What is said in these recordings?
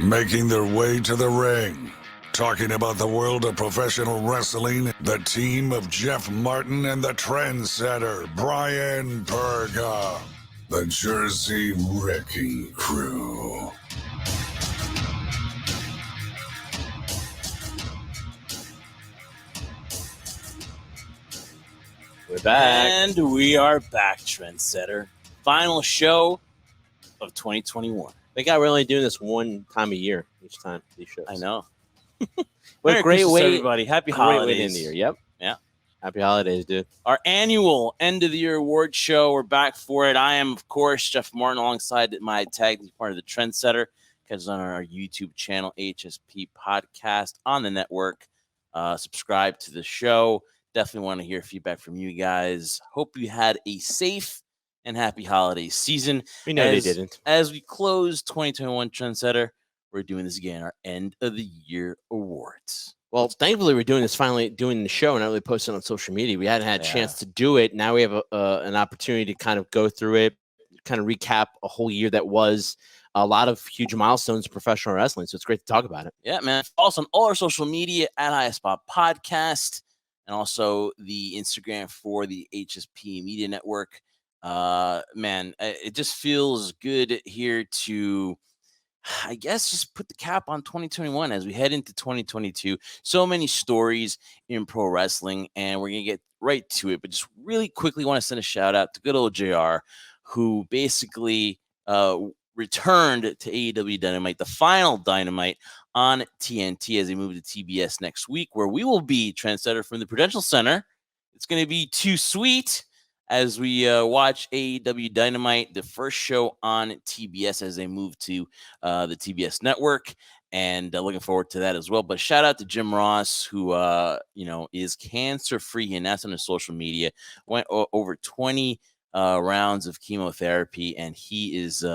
Making their way to the ring, talking about the world of professional wrestling, the team of Jeff Martin and the Trendsetter, Bryan Burga, the Jersey Wrecking Crew. We're back. And we are back, Trendsetter. Final show of 2021. Thank God we're only doing this one time a year each time, these shows. I know. What a great way, everybody. Happy great way to holidays. end the year. Yep. Yeah. Happy holidays, dude. Our annual end of the year award show. We're back for it. I am, of course, Jeff Martin, alongside my tag part of the Trendsetter. Catch us on our YouTube channel, HSP Podcast, on the network. Subscribe to the show. Definitely want to hear feedback from you guys. Hope you had a safe and happy holiday season. We know they didn't. As we close 2021 Trendsetter, we're doing this again, our end of the year awards. Well, thankfully, we're doing the show and not really posting on social media. We hadn't had a chance to do it. Now we have an opportunity to kind of go through it, kind of recap a whole year that was a lot of huge milestones in professional wrestling. So it's great to talk about it. Yeah, man. Also on all our social media at HSP Podcast, and also the Instagram for the HSP Media Network. Man, it just feels good here to, I guess, just put the cap on 2021 as we head into 2022. So many stories in pro wrestling, and we're going to get right to it. But just really quickly want to send a shout out to good old JR, who basically returned to AEW Dynamite, the final Dynamite on TNT, as they move to TBS next week, where we will be Trendsetter from the Prudential Center. It's going to be too sweet as we watch AEW Dynamite, the first show on TBS as they move to the TBS network, and looking forward to that as well. But shout out to Jim Ross, who is cancer-free, and that's on his social media. Went over 20 rounds of chemotherapy, and he is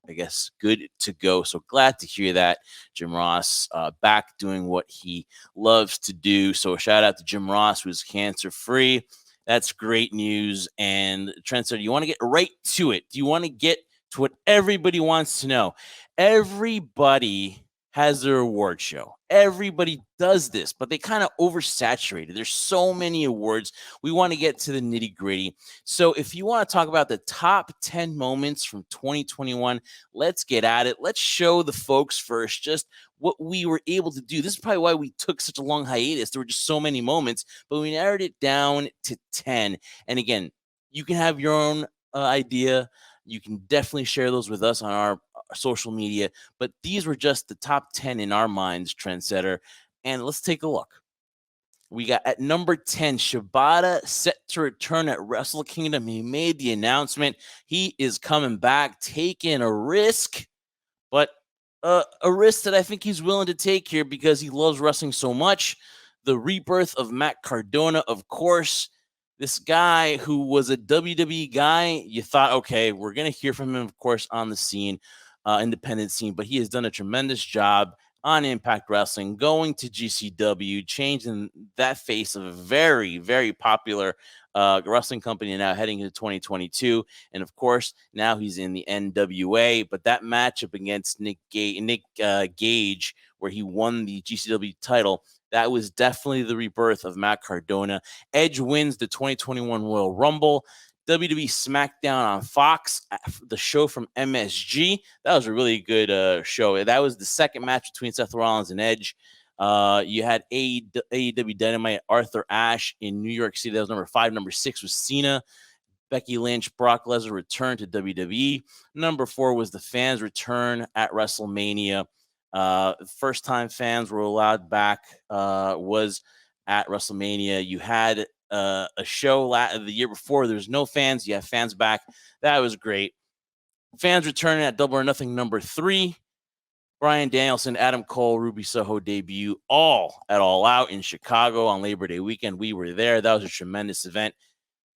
I guess good to go. So glad to hear that Jim Ross back doing what he loves to do. So shout out to Jim Ross, who's cancer-free. That's great news. And Trendsetter, you want to get right to it? Do you want to get to what everybody wants to know? Everybody has their award show. Everybody does this, but they kind of oversaturated. There's so many awards. We want to get to the nitty-gritty. So if you want to talk about the top 10 moments from 2021, let's get at it. Let's show the folks first just what we were able to do. This is probably why we took such a long hiatus. There were just so many moments, but we narrowed it down to 10. And again, you can have your own idea. You can definitely share those with us on our social media, but these were just the top 10 in our minds, Trendsetter. And let's take a look. We got at number 10, Shibata set to return at Wrestle Kingdom. He made the announcement. He is coming back, taking a risk, but a risk that I think he's willing to take here because he loves wrestling so much. The rebirth of Matt Cardona, of course. This guy who was a WWE guy, you thought, okay, we're going to hear from him, of course, on the scene, independent scene, but he has done a tremendous job on Impact Wrestling, going to GCW, changing that face of a very, very popular wrestling company now heading into 2022. And of course, now he's in the NWA, but that matchup against Nick Gage, where he won the GCW title, that was definitely the rebirth of Matt Cardona. Edge wins the 2021 Royal Rumble. WWE SmackDown on Fox, the show from MSG. That was a really good show. That was the second match between Seth Rollins and Edge. You had AEW Dynamite, Arthur Ashe in New York City. That was number 5. Number 6 was Cena. Becky Lynch, Brock Lesnar return to WWE. Number 4 was the fans return at WrestleMania. First time fans were allowed back was at WrestleMania. You had a show the year before. There's no fans. You have fans back. That was great. Fans returning at Double or Nothing number 3. Bryan Danielson, Adam Cole, Ruby Soho debut, all at All Out in Chicago on Labor Day weekend. We were there. That was a tremendous event.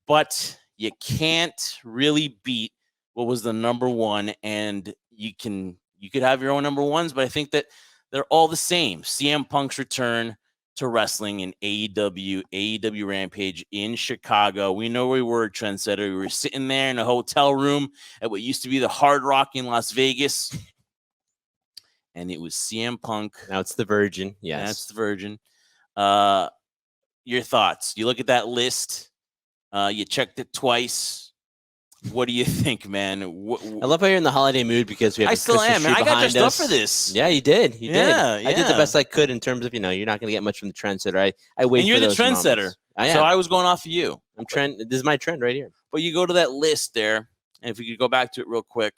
But you can't really beat what was the number 1. And you could have your own number 1s, but I think that they're all the same. CM Punk's return to wrestling in AEW Rampage in Chicago. We know we were, Trendsetter. We were sitting there in a hotel room at what used to be the Hard Rock in Las Vegas. and it was CM Punk. Now it's the Virgin. Yes. That's the Virgin. Your thoughts? You look at that list. You checked it twice. What do you think, man? I love how you're in the holiday mood because we have. I still am, man. I got dressed up for this. Yeah, you did. You did. I did the yeah. best I could in terms of, you're not going to get much from the trendsetter. I wait. And you're for the those trendsetter, moments. I am. so I was going off of you. I'm trend. This is my trend right here. But you go to that list there, and if we could go back to it real quick,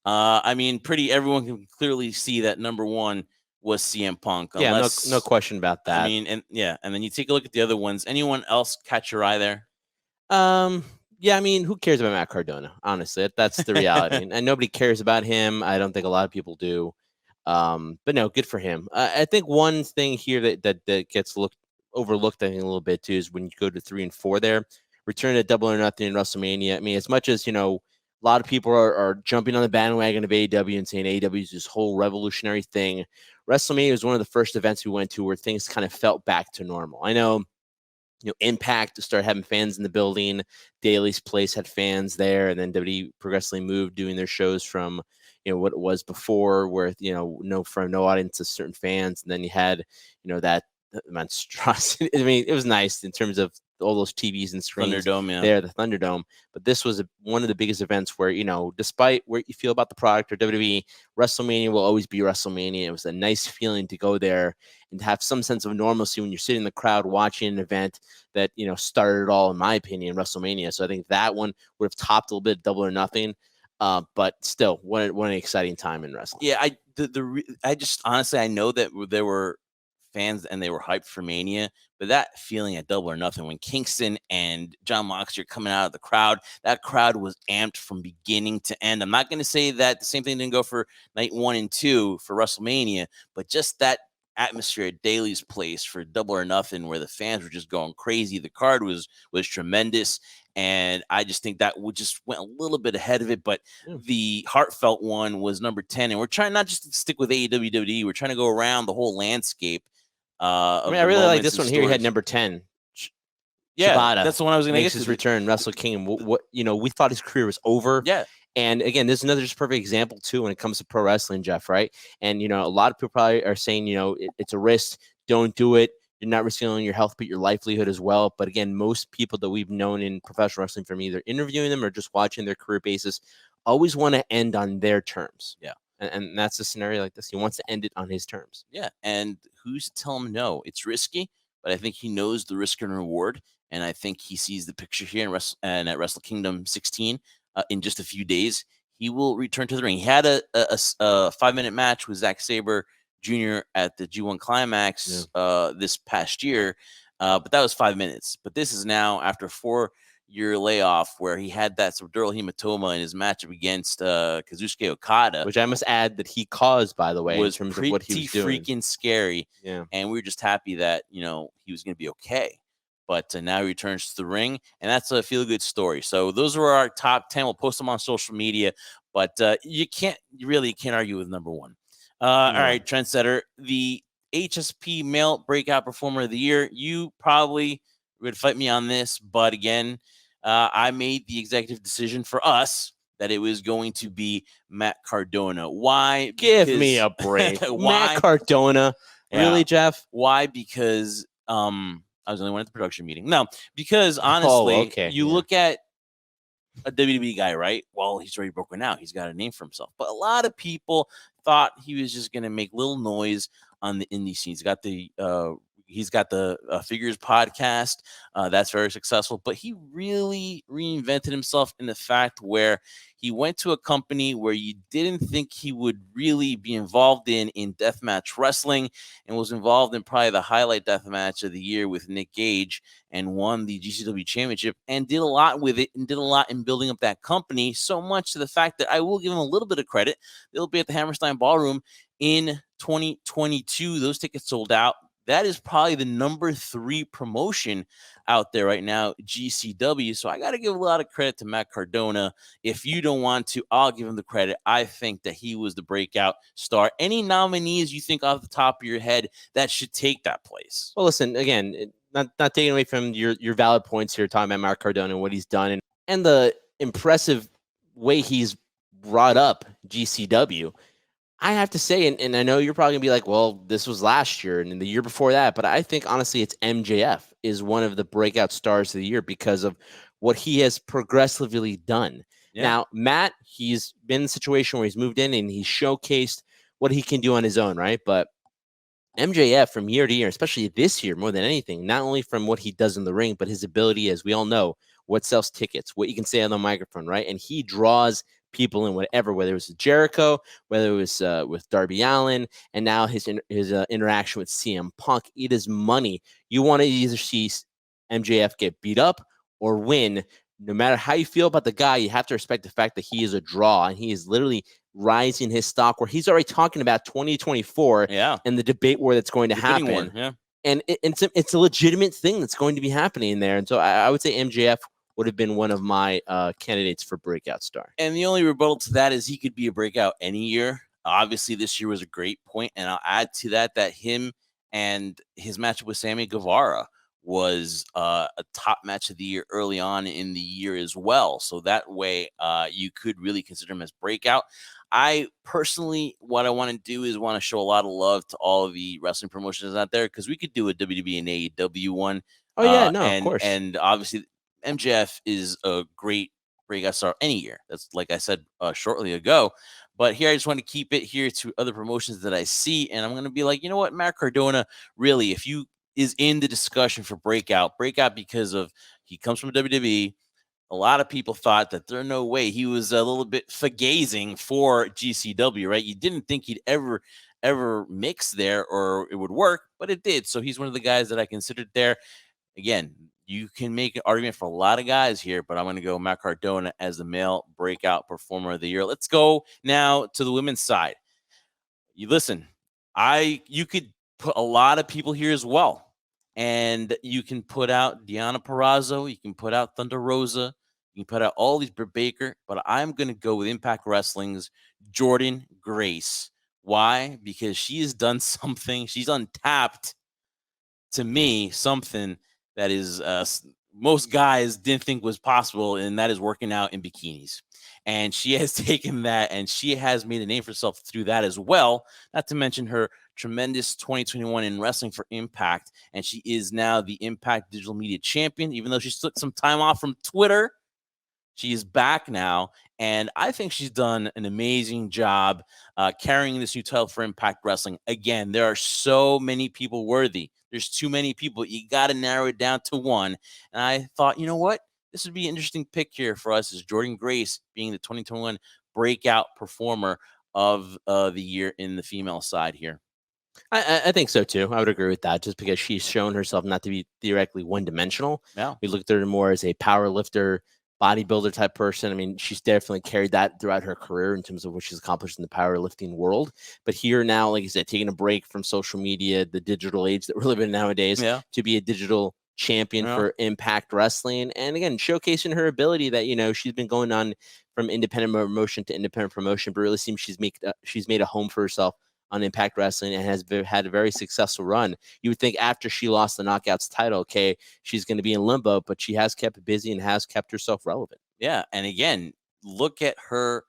I mean, everyone can clearly see that number one was CM Punk. Unless, no question about that. I mean, and then you take a look at the other ones. Anyone else catch your eye there? Yeah, I mean, who cares about Matt Cardona? Honestly, that's the reality, and nobody cares about him. I don't think a lot of people do. But no, good for him. I think one thing here that gets overlooked, I think, a little bit too, is when you go to 3 and 4 there, return to Double or Nothing in WrestleMania. I mean, as much as a lot of people are jumping on the bandwagon of AEW and saying AEW is this whole revolutionary thing, WrestleMania was one of the first events we went to where things kind of felt back to normal. I know. Impact started having fans in the building. Daly's Place had fans there, and then WWE progressively moved doing their shows from, what it was before, where no audience to certain fans, and then you had, that monstrosity. I mean, it was nice in terms of all those TVs and screens there, the Thunderdome. But this was one of the biggest events where, despite where you feel about the product or WWE, WrestleMania will always be WrestleMania. It was a nice feeling to go there and have some sense of normalcy when you're sitting in the crowd watching an event that, started it all, in my opinion, WrestleMania. So I think that one would have topped a little bit of Double or Nothing. But still, what an exciting time in wrestling. Yeah, I just honestly, I know that there were fans and they were hyped for Mania, but that feeling at Double or Nothing when Kingston and John Moxley are coming out of the crowd, that crowd was amped from beginning to end. I'm not going to say that the same thing didn't go for night 1 and 2 for WrestleMania, but just that atmosphere at Daly's Place for Double or Nothing, where the fans were just going crazy. The card was tremendous, and I just think that just went a little bit ahead of it. But the heartfelt one was number 10, and we're trying not just to stick with AEW WWE. We're trying to go around the whole landscape. I really like this one here. You had number 10. Yeah, Shibata that's the one I was going to get his return. Wrestle Kingdom. What we thought his career was over. Yeah. And again, this is another just perfect example too when it comes to pro wrestling, Jeff. Right? And a lot of people probably are saying, it's a risk. Don't do it. You're not risking only your health, but your livelihood as well. But again, most people that we've known in professional wrestling, from either interviewing them or just watching their career basis, always want to end on their terms. Yeah. And that's a scenario like this. He wants to end it on his terms. Yeah. And who's to tell him no? It's risky, but I think he knows the risk and reward. And I think he sees the picture here and at Wrestle Kingdom 16 in just a few days. He will return to the ring. He had a 5-minute match with Zack Sabre Jr. at the G1 Climax this past year, but that was 5 minutes. But this is now after a 4-year layoff where he had that subdural hematoma in his matchup against Kazuchika Okada, which I must add that he caused, by the way, was in terms of what he was doing. Freaking scary. Yeah, and we were just happy that he was going to be okay. But now he returns to the ring, and that's a feel-good story. So those are our top 10. We'll post them on social media, but you really can't argue with number 1. All right, Trendsetter, the HSP Male Breakout Performer of the Year. You probably would fight me on this, but again, I made the executive decision for us that it was going to be Matt Cardona. Why? Give me a break. Matt Cardona. Really, Jeff? Why? Because I was the only one at the production meeting. No, because honestly, you look at a WWE guy, right? Well, he's already broken out. He's got a name for himself. But a lot of people thought he was just going to make little noise on the indie scene. He's got the Figures podcast. That's very successful. But he really reinvented himself in the fact where he went to a company where you didn't think he would really be involved in deathmatch wrestling, and was involved in probably the highlight deathmatch of the year with Nick Gage, and won the GCW championship, and did a lot with it, and did a lot in building up that company, so much to the fact that I will give him a little bit of credit. They'll be at the Hammerstein Ballroom in 2022. Those tickets sold out. That is probably the number 3 promotion out there right now, GCW. So I got to give a lot of credit to Matt Cardona. If you don't want to, I'll give him the credit. I think that he was the breakout star. Any nominees you think off the top of your head that should take that place? Well, listen, again, not taking away from your valid points here, talking about Matt Cardona and what he's done and the impressive way he's brought up GCW. I have to say, and I know you're probably gonna be like, well, this was last year and the year before that, but I think honestly, it's MJF is one of the breakout stars of the year because of what he has progressively done. Yeah. Now, Matt, he's been in a situation where he's moved in and he's showcased what he can do on his own, right? But MJF from year to year, especially this year more than anything, not only from what he does in the ring, but his ability, as we all know, what sells tickets, what you can say on the microphone, right? And he draws people in whatever, whether it was Jericho, whether it was with Darby Allin, and now his interaction with CM Punk. It is money. You want to either see MJF get beat up or win. No matter how you feel about the guy, you have to respect the fact that he is a draw, and he is literally rising his stock, where he's already talking about 2024 and the debate war that's going to happen. And it's a legitimate thing that's going to be happening there. And so I would say MJF would have been one of my candidates for breakout star. And the only rebuttal to that is he could be a breakout any year. Obviously, this year was a great point, and I'll add to that him and his matchup with Sammy Guevara was a top match of the year early on in the year as well. So that way, you could really consider him as breakout. I personally, what I want to do is want to show a lot of love to all of the wrestling promotions out there, because we could do a WWE and AEW one. Oh yeah, no, of course. And obviously, MJF is a great breakout star any year. That's like I said shortly ago. But here, I just want to keep it here to other promotions that I see, and I'm going to be like, you know what, Matt Cardona, really, if you is in the discussion for breakout because of he comes from WWE. A lot of people thought that there's no way he was a little bit fagazing for GCW, right? You didn't think he'd ever mix there or it would work, but it did. So he's one of the guys that I considered there. Again, you can make an argument for a lot of guys here, but I'm going to go Matt Cardona as the male breakout performer of the year. Let's go now to the women's side. You listen, you could put a lot of people here as well. And you can put out Deonna Purrazzo, you can put out Thunder Rosa, you can put out all these Britt Baker, but I'm going to go with Impact Wrestling's Jordynne Grace. Why? Because she has done something. She's untapped, to me, something that is most guys didn't think was possible, and that is working out in bikinis. And she has taken that, and she has made a name for herself through that as well, not to mention her tremendous 2021 in wrestling for Impact, and she is now the Impact Digital Media Champion. Even though she took some time off from Twitter, she is back now, and I think she's done an amazing job carrying this new title for Impact Wrestling. Again, there are so many people worthy. There's too many people. You got to narrow it down to one. And I thought, you know what? This would be an interesting pick here for us, is Jordynne Grace being the 2021 breakout performer of the year in the female side here. I think so too. I would agree with that, just because she's shown herself not to be theoretically one-dimensional. Yeah. We looked at her more as a power lifter, bodybuilder type person. I mean, she's definitely carried that throughout her career in terms of what she's accomplished in the powerlifting world. But here now, like you said, taking a break from social media, the digital age that we're living in nowadays, to be a digital champion for Impact Wrestling, and again, showcasing her ability that, you know, she's been going on from independent promotion to independent promotion, but really seems she's made a home for herself on Impact Wrestling and has had a very successful run. You would think after she lost the Knockouts title, okay, she's going to be in limbo, but she has kept busy and has kept herself relevant. Yeah, and again, look at her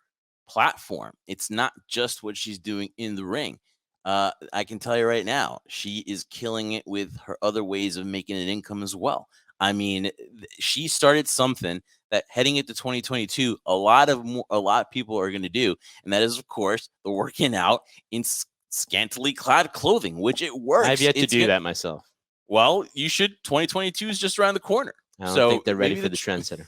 platform. It's not just what she's doing in the ring. I can tell you right now, she is killing it with her other ways of making an income as well. I mean, she started something that heading into 2022, a lot of people are going to do, and that is, of course, the working out in scantily clad clothing, which it works. I've yet to do that myself. Well, you should. 2022 is just around the corner. I don't think they're ready for the trendsetter.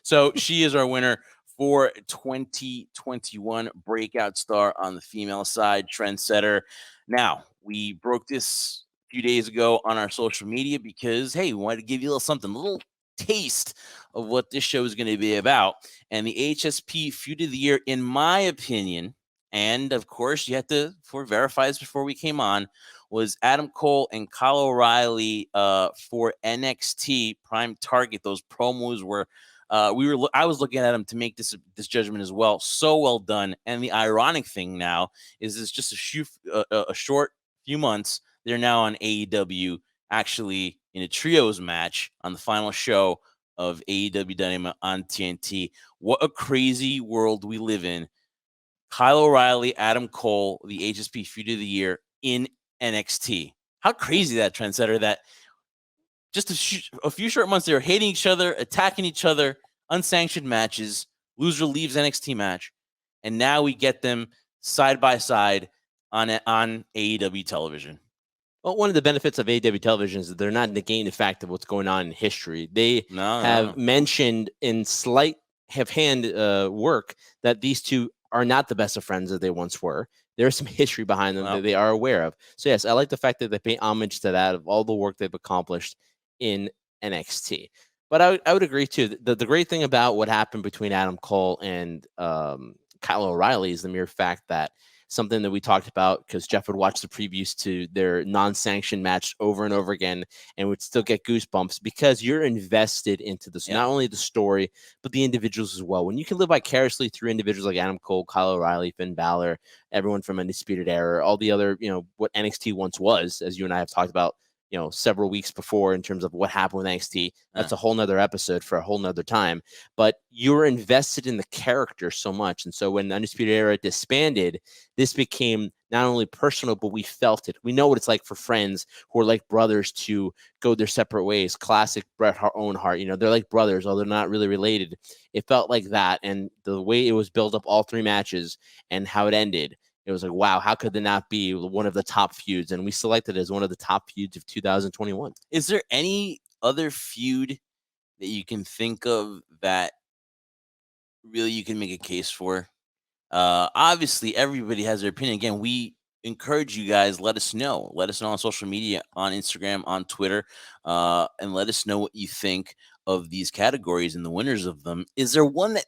So she is our winner for 2021 breakout star on the female side, trendsetter. Now, we broke this a few days ago on our social media because, hey, we wanted to give you a little taste of what this show is going to be about. And the HSP feud of the year, in my opinion, and of course, you had to verify this before we came on, was Adam Cole and Kyle O'Reilly for NXT Prime Target. Those promos were I was looking at them to make this judgment as well. So well done. And the ironic thing now is it's just a short few months. They're now on AEW, actually in a trios match on the final show of AEW Dynamite on TNT. What a crazy world we live in. Kyle O'Reilly, Adam Cole, the HSP Feud of the Year in NXT. How crazy that, Trendsetter, that just a few short months, they were hating each other, attacking each other, unsanctioned matches, loser leaves NXT match, and now we get them side by side on AEW television. Well, one of the benefits of AEW television is that they're not negating the fact of what's going on in history. They have mentioned in slight hand work that these two are not the best of friends that they once were. There's some history behind them that they are aware of. So, yes, I like the fact that they pay homage to that, of all the work they've accomplished in NXT. But I would agree, too. The great thing about what happened between Adam Cole and Kyle O'Reilly is the mere fact that something that we talked about, because Jeff would watch the previews to their non-sanctioned match over and over again and would still get goosebumps because you're invested into this, not only the story, but the individuals as well. When you can live vicariously through individuals like Adam Cole, Kyle O'Reilly, Finn Balor, everyone from Undisputed Era, all the other, what NXT once was, as you and I have talked about, several weeks before in terms of what happened with NXT. That's a whole nother episode for a whole nother time. But you were invested in the character so much. And so when the Undisputed Era disbanded, this became not only personal, but we felt it. We know what it's like for friends who are like brothers to go their separate ways. Classic Bret Hart, Owen Hart. They're like brothers, although they're not really related. It felt like that. And the way it was built up all three matches and how it ended, it was like, wow, how could there not be one of the top feuds? And we selected it as one of the top feuds of 2021. Is there any other feud that you can think of that really you can make a case for? Obviously, everybody has their opinion. Again, we encourage you guys, let us know. Let us know on social media, on Instagram, on Twitter, and let us know what you think of these categories and the winners of them. Is there one that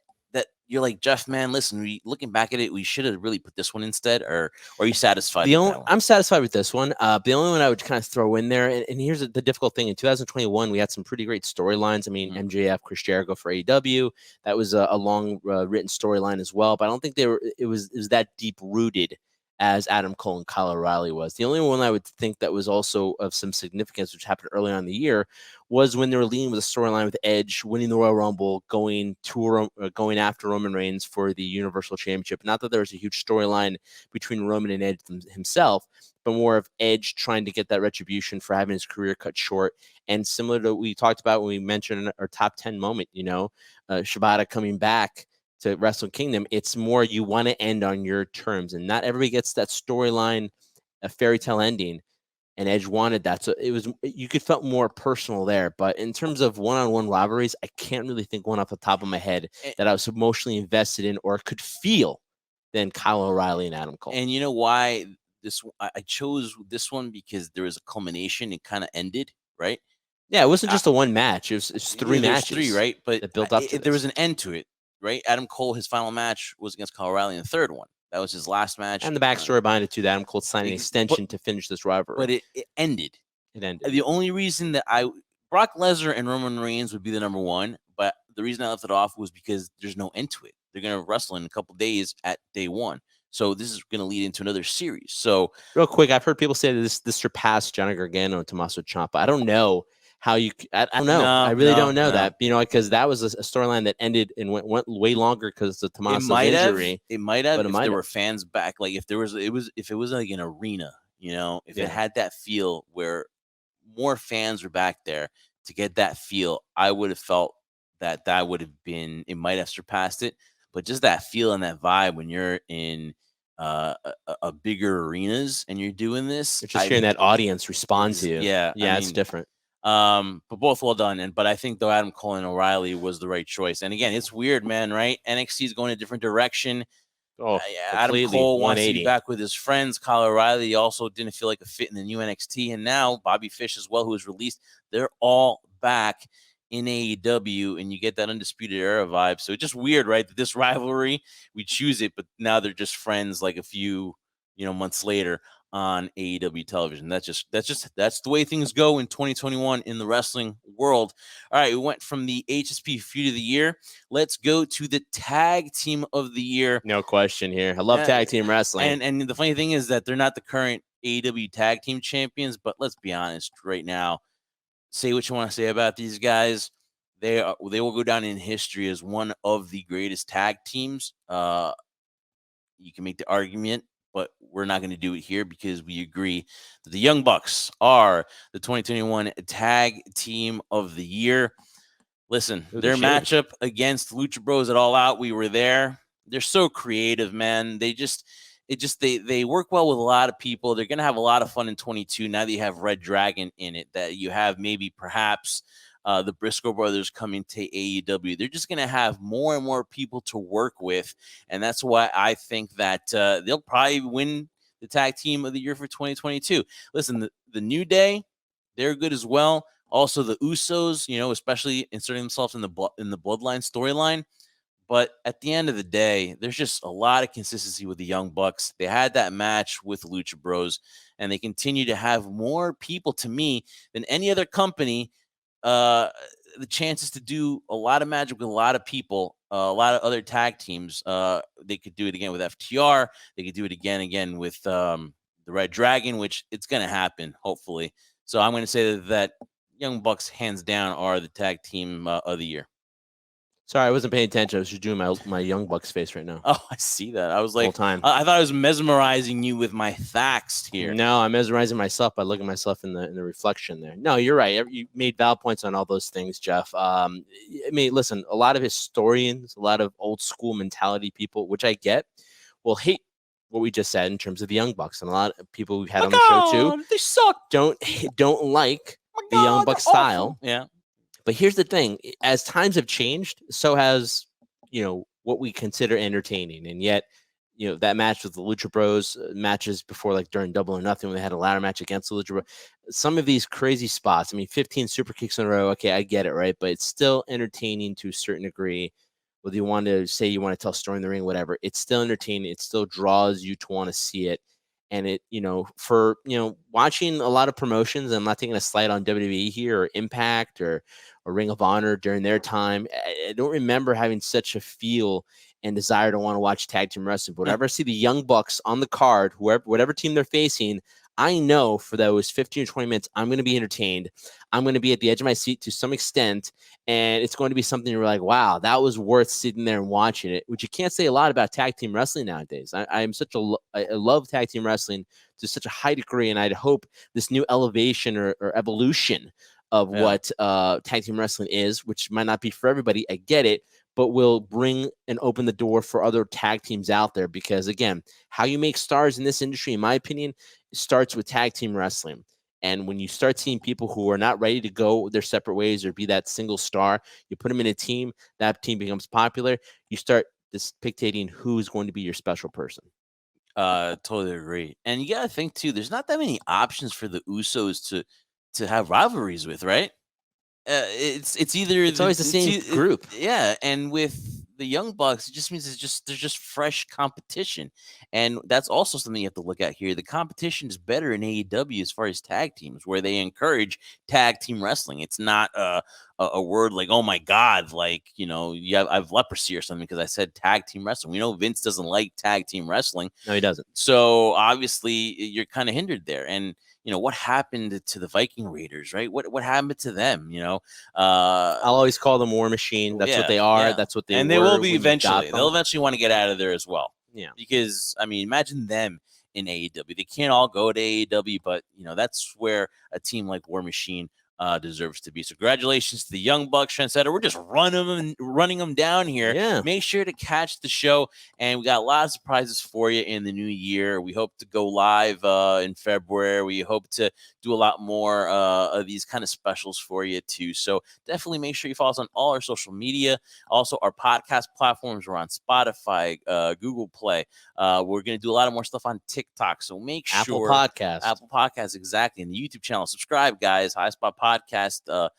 you're like, Jeff, man, listen, looking back at it, we should have really put this one instead, or are you satisfied with that one? I'm satisfied with this one. The only one I would kind of throw in there, and here's the difficult thing. In 2021, we had some pretty great storylines. I mean, MJF, Chris Jericho for AEW. That was a long written storyline as well, but I don't think it was that deep rooted as Adam Cole and Kyle O'Reilly was. The only one I would think that was also of some significance, which happened early on in the year, was when they were leading with a storyline with Edge winning the Royal Rumble, going after Roman Reigns for the Universal Championship. Not that there was a huge storyline between Roman and Edge himself, but more of Edge trying to get that retribution for having his career cut short. And similar to what we talked about when we mentioned our top 10 moment, Shibata coming back to Wrestle Kingdom, it's more you want to end on your terms, and not everybody gets that storyline, a fairy tale ending, and Edge wanted that, so you could felt more personal there. But in terms of one-on-one rivalries, I can't really think one off the top of my head that I was emotionally invested in or could feel than Kyle O'Reilly and Adam Cole. And you know why I chose this one? Because there was a culmination. It kind of ended, right? Yeah, it wasn't just a one match. It was three matches. Three, right? But that built up to there was an end to it. Right, Adam Cole, his final match was against Kyle O'Reilly in the third one. That was his last match. And the backstory behind it, too, that Adam Cole signed an extension to finish this rivalry. But it ended. It ended. The only reason that Brock Lesnar and Roman Reigns would be the number one, but the reason I left it off was because there's no end to it. They're going to wrestle in a couple days at day one. So this is going to lead into another series. So real quick, I've heard people say that this surpassed Johnny Gargano and Tommaso Ciampa. I don't know how you I don't know. I really don't know that, because that was a storyline that ended and went way longer because of Tommaso's injury. It might have, if there were fans back, like if it was like an arena, if it had that feel where more fans were back there to get that feel, I would have felt that would have been, it might have surpassed it. But just that feel and that vibe when you're in a bigger arenas and you're doing this, it's just hearing that audience respond to you. Yeah, it's different. But both well done. But I think though Adam Cole and O'Reilly was the right choice. And again, it's weird, man, right? NXT is going a different direction. Adam Cole wants to be back with his friends. Kyle O'Reilly also didn't feel like a fit in the new NXT. And now Bobby Fish as well, who was released, they're all back in AEW, and you get that Undisputed Era vibe. So it's just weird, right? That this rivalry, we choose it, but now they're just friends like a few, months later on AEW television. That's the way things go in 2021 in the wrestling world. All right, we went from the HSP Feud of the Year. Let's go to the Tag Team of the Year. No question here. I love tag team wrestling. And the funny thing is that they're not the current AEW Tag Team Champions, but let's be honest right now. Say what you want to say about these guys. They will go down in history as one of the greatest tag teams you can make the argument, but we're not going to do it here because we agree that the Young Bucks are the 2021 Tag Team of the Year. Listen, their matchup against Lucha Bros at All Out, we were there. They're so creative, man. They work well with a lot of people. They're going to have a lot of fun in 22 now that you have Red Dragon in it, that you have maybe perhaps the Briscoe brothers coming to AEW. They're just going to have more and more people to work with, and that's why I think that they'll probably win the Tag Team of the Year for 2022. Listen, the New Day, they're good as well. Also, the Usos, especially inserting themselves in the Bloodline storyline. But at the end of the day, there's just a lot of consistency with the Young Bucks. They had that match with Lucha Bros, and they continue to have more people, to me, than any other company, the chances to do a lot of magic with a lot of people, a lot of other tag teams. They could do it again with FTR. They could do it again with the Red Dragon, which it's going to happen, hopefully. So I'm going to say that Young Bucks, hands down, are the tag team of the year. Sorry, I wasn't paying attention. I was just doing my Young Bucks face right now. Oh, I see that. I was like, whole time. I thought I was mesmerizing you with my facts here. No, I'm mesmerizing myself by looking at myself in the reflection there. No, you're right. You made valid points on all those things, Jeff. I mean, listen, a lot of historians, a lot of old school mentality people, which I get, will hate what we just said in terms of the Young Bucks, and a lot of people we've had on the show too. They suck. Don't like the Young Bucks style. Yeah. But here's the thing: as times have changed, so has what we consider entertaining. And yet, that match with the Lucha Bros, matches before, like during Double or Nothing, when they had a ladder match against the Lucha Bros, some of these crazy spots. I mean, 15 super kicks in a row. Okay, I get it, right? But it's still entertaining to a certain degree. Whether you want to say you want to tell a story in the ring, whatever, it's still entertaining. It still draws you to want to see it. And it, for watching a lot of promotions, I'm not taking a slight on WWE here or Impact or Ring of Honor during their time. I don't remember having such a feel and desire to want to watch tag team wrestling. But whenever I see the Young Bucks on the card, whatever team they're facing, I know for those 15 or 20 minutes, I'm going to be entertained. I'm going to be at the edge of my seat to some extent. And it's going to be something you're like, wow, that was worth sitting there and watching it, which you can't say a lot about tag team wrestling nowadays. I love tag team wrestling to such a high degree. And I'd hope this new elevation or evolution of what tag team wrestling is, which might not be for everybody, I get it, but will bring and open the door for other tag teams out there. Because again, how you make stars in this industry, in my opinion, starts with tag team wrestling. And when you start seeing people who are not ready to go their separate ways or be that single star, you put them in a team, that team becomes popular. You start dictating who's going to be your special person. Totally agree. And you got to think too, there's not that many options for the Usos to have rivalries with, right? It's always the same group. Yeah, and with the Young Bucks, it just means there's just fresh competition, and that's also something you have to look at here. The competition is better in AEW as far as tag teams, where they encourage tag team wrestling. It's not a word like, oh my god, like I have leprosy or something because I said tag team wrestling. We know Vince doesn't like tag team wrestling. No, he doesn't. So obviously you're kind of hindered there, and what happened to the Viking Raiders, right? What happened to them? I'll always call them War Machine. That's what they are. Yeah. That's what they and were. They will be eventually. They'll eventually want to get out of there as well. Yeah. Because imagine them in AEW. They can't all go to AEW, but that's where a team like War Machine deserves to be. So congratulations to the Young Bucks, Trendsetter. We're just running them down here. Yeah. Make sure to catch the show, and we got a lot of surprises for you in the new year. We hope to go live in February. We hope to do a lot more of these kind of specials for you too. So definitely make sure you follow us on all our social media. Also, our podcast platforms. We're on Spotify, Google Play. We're going to do a lot of more stuff on TikTok. So make sure Apple Podcasts, exactly, and the YouTube channel. Subscribe, guys. High Spot Podcast.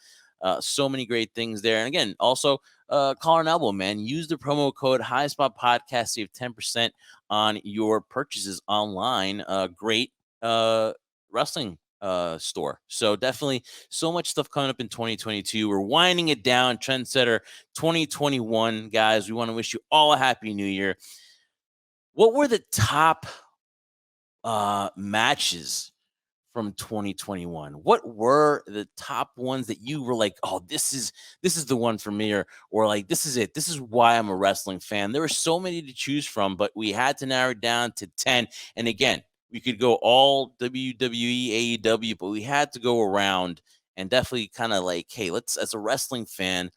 So many great things there. And again, also call an elbow, man. Use the promo code High Spot Podcast. Save 10% on your purchases online. Great wrestling store. So definitely so much stuff coming up in 2022. We're winding it down. Trendsetter 2021, guys. We want to wish you all a happy new year. What were the top matches from 2021? What were the top ones that you were like, oh, this is the one for me, or like, this is it. This is why I'm a wrestling fan. There were so many to choose from, but we had to narrow it down to 10. And again, we could go all WWE, AEW, but we had to go around and definitely kind of like, hey, let's, as a wrestling fan,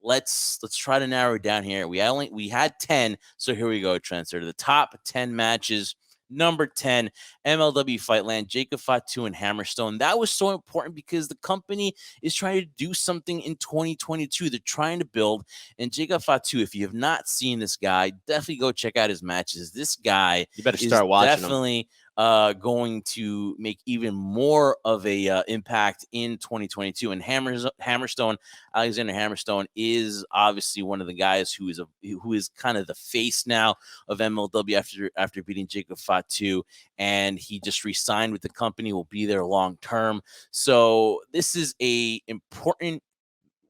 let's try to narrow it down here. We had 10, so here we go, Trendsetter. The top 10 matches. Number 10, MLW Fightland, Jacob Fatu and Hammerstone. That was so important because the company is trying to do something in 2022. They're trying to build. And Jacob Fatu, if you have not seen this guy, definitely go check out his matches. This guy, you better start watching definitely going to make even more of a impact in 2022. And Hammerstone, Alexander Hammerstone, is obviously one of the guys who is kind of the face now of MLW after beating Jacob Fatu, and he just re-signed with the company. Will be there long term. So this is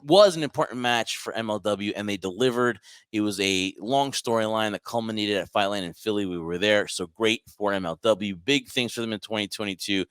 was an important match for MLW, and they delivered. It was a long storyline that culminated at Fightland in Philly. We were there, so great for MLW. Big things for them in 2022.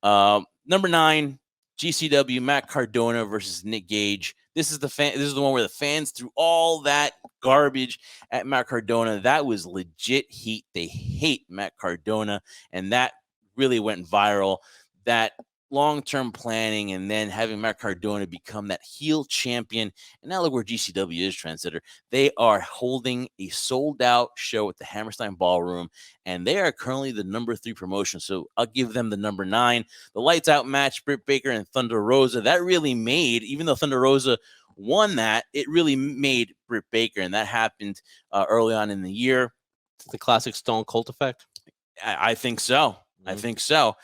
Number 9, GCW, Matt Cardona versus Nick Gage. This is the one where the fans threw all that garbage at Matt Cardona. That was legit heat. They hate Matt Cardona, and that really went viral. That long-term planning, and then having Matt Cardona become that heel champion. And now look where GCW is, Trendsetter. They are holding a sold-out show at the Hammerstein Ballroom, and they are currently the number 3 promotion. So I'll give them the number 9. The lights out match, Britt Baker and Thunder Rosa, that really made, even though Thunder Rosa won that, it really made Britt Baker, and that happened early on in the year. It's the classic Stone Cold effect. I think so. Mm-hmm. I think so.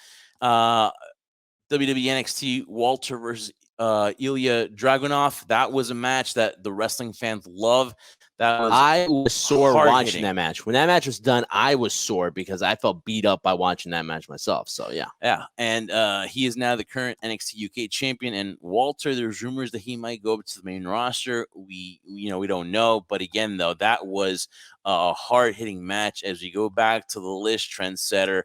WWE NXT Walter versus Ilya Dragunov. That was a match that the wrestling fans love. I was sore watching that match. When that match was done, I was sore because I felt beat up by watching that match myself. So yeah. And he is now the current NXT UK champion. And Walter, there's rumors that he might go over to the main roster. We don't know. But again, though, that was a hard hitting match. As we go back to the list, Trendsetter,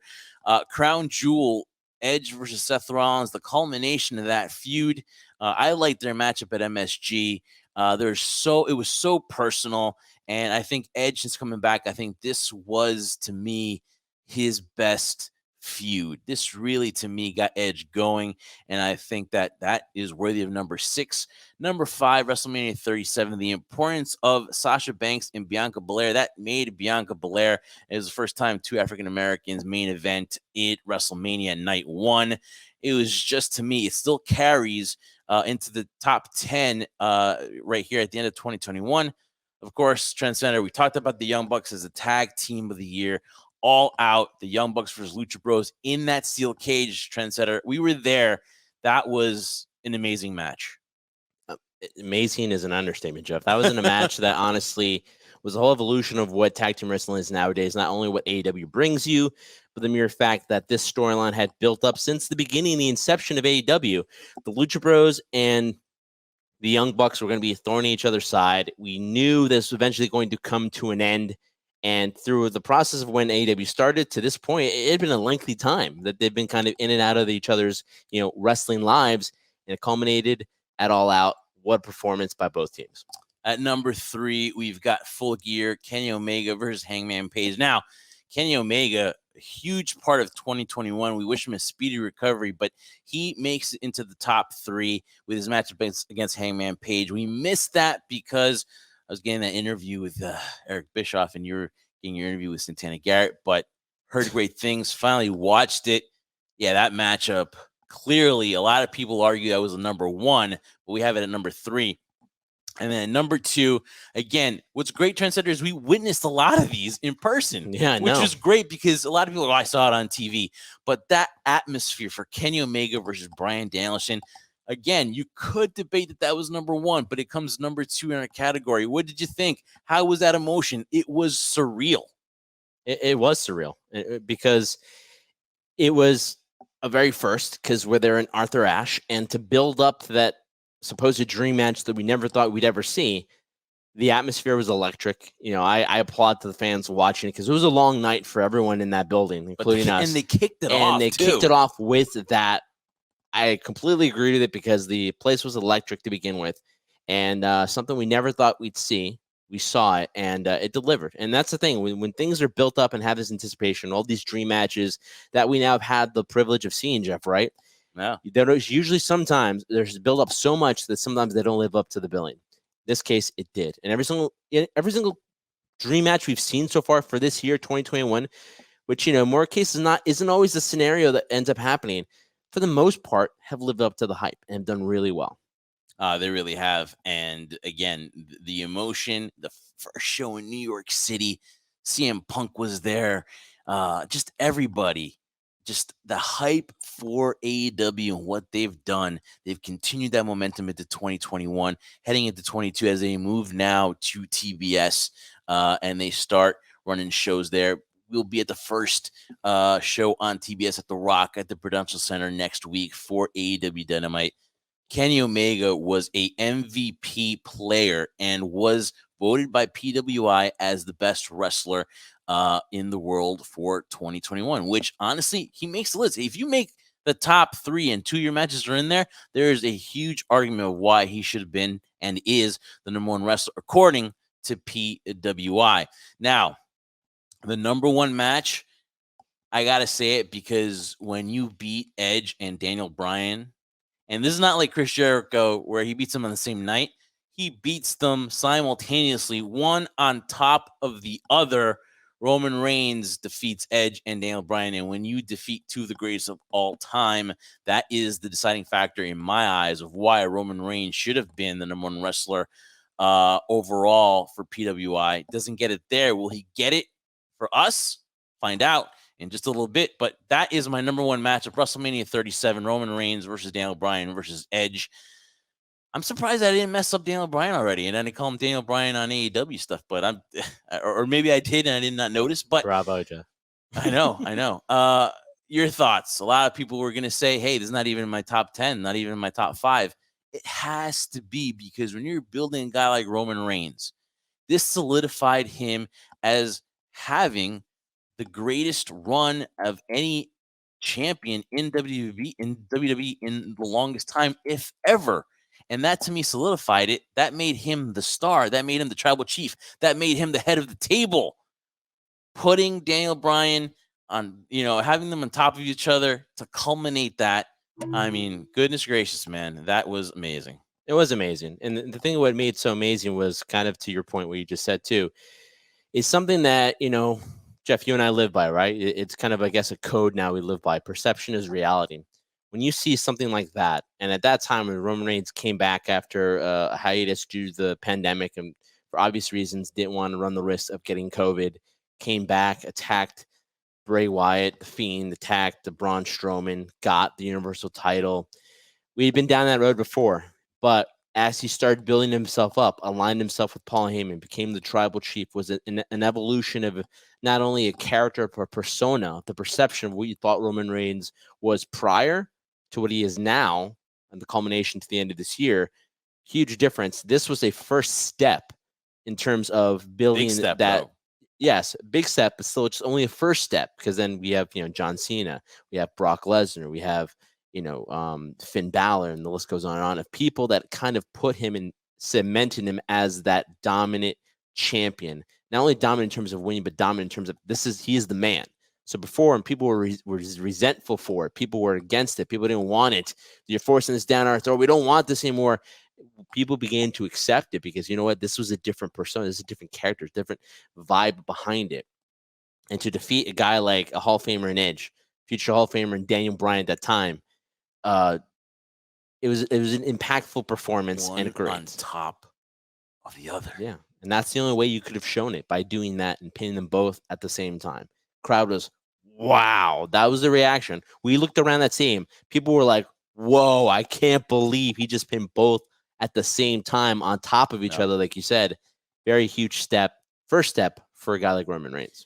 Crown Jewel, Edge versus Seth Rollins, the culmination of that feud. I liked their matchup at MSG. It was so personal, and I think Edge is coming back. I think this was, to me, his best feud. This really, to me, got Edge going, and I think that is worthy of number 6. Number 5, WrestleMania 37, the importance of Sasha Banks and Bianca Belair. That made Bianca Belair. It was the first time 2 African-Americans main event at WrestleMania night 1. It was just, to me, it still carries into the top 10 right here at the end of 2021. Of course, Trendsetter, we talked about the Young Bucks as a tag team of the year. All Out, the Young Bucks versus Lucha Bros in that steel cage, Trendsetter. We were there. That was an amazing match. Amazing is an understatement, Jeff. That wasn't a match that honestly was a whole evolution of what tag team wrestling is nowadays. Not only what AEW brings you, but the mere fact that this storyline had built up since the beginning, the inception of AEW. The Lucha Bros and the Young Bucks were going to be a thorn in each other's side. We knew this was eventually going to come to an end. And through the process of when AEW started to this point, it had been a lengthy time that they've been kind of in and out of each other's, wrestling lives. And it culminated at All Out. What performance by both teams. At number 3, we've got Full Gear, Kenny Omega versus Hangman Page. Now, Kenny Omega, a huge part of 2021. We wish him a speedy recovery, but he makes it into the top 3 with his match against Hangman Page. We missed that because I was getting that interview with Eric Bischoff, and you were getting your interview with Santana Garrett, but heard great things. Finally watched it. Yeah, that matchup, clearly a lot of people argue that was a number 1, but we have it at number 3. And then number 2, again, what's great, Trendsetter, is we witnessed a lot of these in person. Yeah, which was great because a lot of people, I saw it on TV. But that atmosphere for Kenny Omega versus Bryan Danielson, again, you could debate that was number 1, but it comes number 2 in our category. What did you think? How was that emotion? It was surreal. It was surreal because it was a very first, because we're there in Arthur Ashe, and to build up to that supposed dream match that we never thought we'd ever see, The atmosphere was electric. I applaud to the fans watching it because it was a long night for everyone in that building, including us. And they kicked it off. And they kicked it off with that. I completely agree with it because the place was electric to begin with, and something we never thought we'd see. We saw it, and it delivered. And that's the thing. When things are built up and have this anticipation, all these dream matches that we now have had the privilege of seeing, Jeff, right? Yeah. There's usually sometimes there's built up so much that sometimes they don't live up to the billing. In this case, it did. And every single dream match we've seen so far for this year, 2021, which, more cases isn't always the scenario that ends up happening, for the most part, have lived up to the hype and done really well. They really have. And again, the emotion, the first show in New York City, CM Punk was there. Just everybody, just the hype for AEW and what they've done. They've continued that momentum into 2021, heading into 22 as they move now to TBS and they start running shows there. We'll be at the first show on TBS at The Rock at the Prudential Center next week for AEW Dynamite. Kenny Omega was a MVP player and was voted by PWI as the best wrestler in the world for 2021, which honestly, he makes the list. If you make the top 3 and 2 of your matches are in there, there is a huge argument of why he should have been and is the number 1 wrestler, according to PWI. Now, the number 1 match, I got to say it because when you beat Edge and Daniel Bryan, and this is not like Chris Jericho where he beats them on the same night. He beats them simultaneously, one on top of the other. Roman Reigns defeats Edge and Daniel Bryan. And when you defeat 2 of the greatest of all time, that is the deciding factor in my eyes of why Roman Reigns should have been the number 1 wrestler overall for PWI. Doesn't get it there. Will he get it for us? Find out in just a little bit, but that is my number 1 match of WrestleMania 37, Roman Reigns versus Daniel Bryan versus Edge. I'm surprised I didn't mess up Daniel Bryan already, and then I call him Daniel Bryan on AEW stuff, but or maybe I did and I did not notice, but bravo, Jeff. I know. Your thoughts? A lot of people were going to say, hey, this is not even in my top 10, not even in my top 5. It has to be, because when you're building a guy like Roman Reigns, this solidified him as having the greatest run of any champion in WWE in the longest time, if ever. And that to me solidified it. That made him the star. That made him the tribal chief. That made him the head of the table. Putting Daniel Bryan on, having them on top of each other to culminate that. I mean, goodness gracious, man. That was amazing. It was amazing. And the thing what made it so amazing was kind of to your point what you just said too, is something that, Jeff, you and I live by, right? It's kind of, I guess, a code now we live by. Perception is reality. When you see something like that, and at that time when Roman Reigns came back after a hiatus due to the pandemic and for obvious reasons didn't want to run the risk of getting COVID, came back, attacked Bray Wyatt, The Fiend, attacked Braun Strowman, got the Universal title. We'd been down that road before, but as he started building himself up, aligned himself with Paul Heyman, became the tribal chief, was an evolution of not only a character, but a persona, the perception of what you thought Roman Reigns was prior to what he is now, and the culmination to the end of this year. Huge difference. This was a first step in terms of building that. Bro. Yes, big step, but still just only a first step, because then we have, John Cena, we have Brock Lesnar, we have, Finn Balor, and the list goes on and on of people that kind of put him in, cemented him as that dominant champion. Not only dominant in terms of winning, but dominant in terms of he is the man. So before, and people were resentful for it, people were against it, people didn't want it. You're forcing this down our throat. We don't want this anymore. People began to accept it because, you know what, this was a different persona, this is a different character, different vibe behind it. And to defeat a guy like a Hall of Famer in Edge, future Hall of Famer and Daniel Bryan at that time, it was an impactful performance. One and great on top of the other. Yeah, and that's the only way you could have shown it, by doing that and pinning them both at the same time. Crowd was, wow, that was the reaction. We looked around that stadium. People were like, whoa, I can't believe he just pinned both at the same time on top of each other, like you said. Very huge step. First step for a guy like Roman Reigns.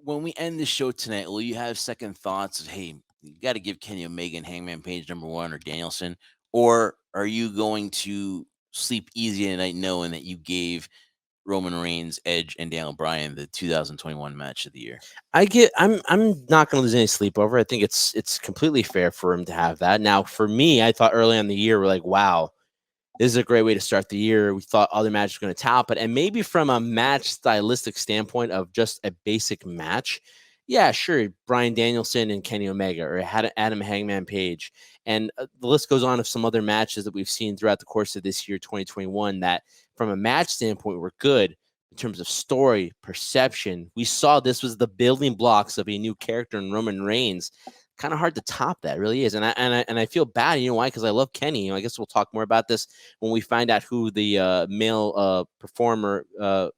When we end the show tonight, will you have second thoughts of, hey, you got to give Kenny Omega and Hangman Page number 1 or Danielson? Or are you going to sleep easy at night knowing that you gave Roman Reigns, Edge, and Daniel Bryan the 2021 match of the year. I'm not going to lose any sleep over. I think it's completely fair for him to have that. Now, for me, I thought early in the year, we're like, wow, this is a great way to start the year. We thought other matches were going to top it. And maybe from a match stylistic standpoint of just a basic match, yeah, sure, Bryan Danielson and Kenny Omega, or had Adam Hangman Page. And the list goes on of some other matches that we've seen throughout the course of this year, 2021, that from a match standpoint were good in terms of story, perception. We saw this was the building blocks of a new character in Roman Reigns. Kind of hard to top that, really is. And I feel bad. You know why? Because I love Kenny. You know, I guess we'll talk more about this when we find out who the male performer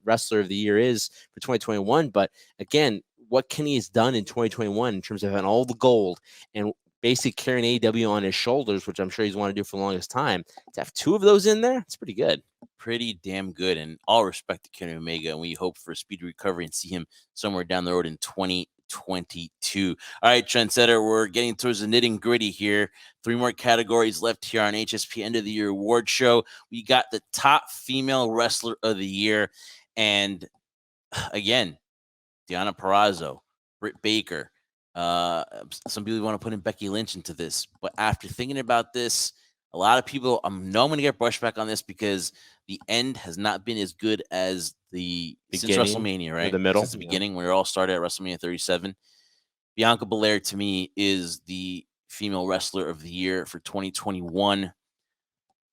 wrestler of the year is for 2021. But again, what Kenny has done in 2021 in terms of having all the gold and basically carrying AEW on his shoulders, which I'm sure he's wanted to do for the longest time, to have two of those in there, it's pretty good. Pretty damn good. And all respect to Kenny Omega, and we hope for a speedy recovery and see him somewhere down the road in 2022. All right, Trendsetter, we're getting towards the nitty gritty here. 3 more categories left here on HSP End of the Year Award Show. We got the top female wrestler of the year. And again, Deonna Purrazzo, Britt Baker. Some people want to put in Becky Lynch into this. But after thinking about this, a lot of people, I know I'm going to get brushback on this because the end has not been as good as the since WrestleMania, right? The middle. Since the beginning, where it all started at WrestleMania 37. Bianca Belair, to me, is the female wrestler of the year for 2021.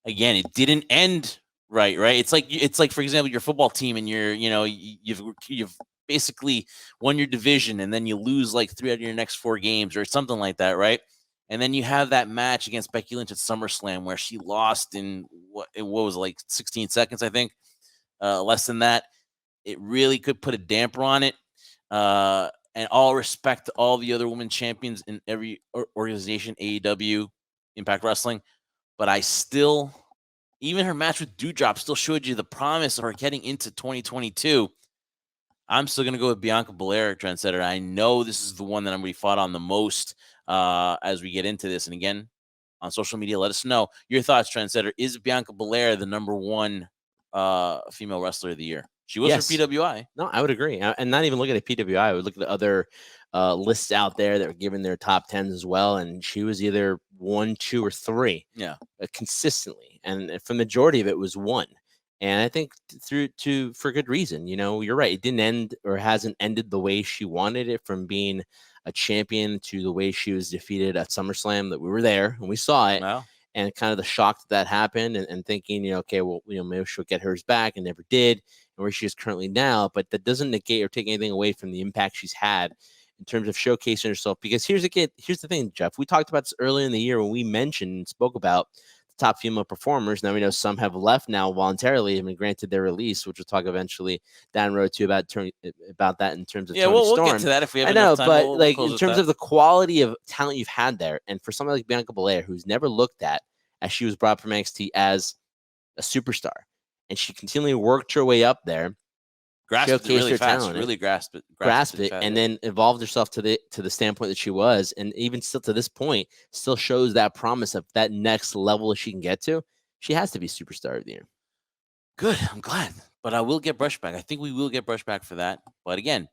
Again, it didn't end right? It's like, for example, your football team and you've basically won your division and then you lose like 3 out of your next 4 games or something like that, right? And then you have that match against Becky Lynch at SummerSlam where she lost in what was like 16 seconds, I think, less than that. It really could put a damper on it. And all respect to all the other women champions in every organization, AEW, Impact Wrestling. But I still, even her match with Doudrop still showed you the promise of her getting into 2022. I'm still going to go with Bianca Belair, Trendsetter. I know this is the one that I'm going to be fought on the most as we get into this. And again, on social media, let us know your thoughts, Trendsetter. Is Bianca Belair the number 1 female wrestler of the year? She was for PWI. No, I would agree. And not even look at a PWI. I would look at the other lists out there that were given their top 10s as well. And she was either 1, 2, or 3. Yeah. Consistently. And for the majority of it was 1. And I think for good reason. You know, you're right. It didn't end or hasn't ended the way she wanted it, from being a champion to the way she was defeated at SummerSlam, that we were there and we saw it. Wow. And kind of the shock that happened and thinking, okay, well, maybe she'll get hers back, and never did, and where she is currently now. But that doesn't negate or take anything away from the impact she's had in terms of showcasing herself. Because here's the thing, Jeff. We talked about this earlier in the year when we mentioned and spoke about the top female performers. Now we know some have left now voluntarily and been granted their release, which we'll talk eventually down the road too about that in terms of Toni Storm. We'll get to that if we have enough time. But we'll like in terms of the quality of talent you've had there, and for somebody like Bianca Belair, who's never looked at, as she was brought from NXT as a superstar, and she continually worked her way up there, grasped it really fast, talent, really grasped it, and then evolved herself to the standpoint that she was, and even still to this point, still shows that promise of that next level that she can get to. She has to be superstar of the year. Good, I'm glad, but I will get brushback. I think we will get brushback for that. But again,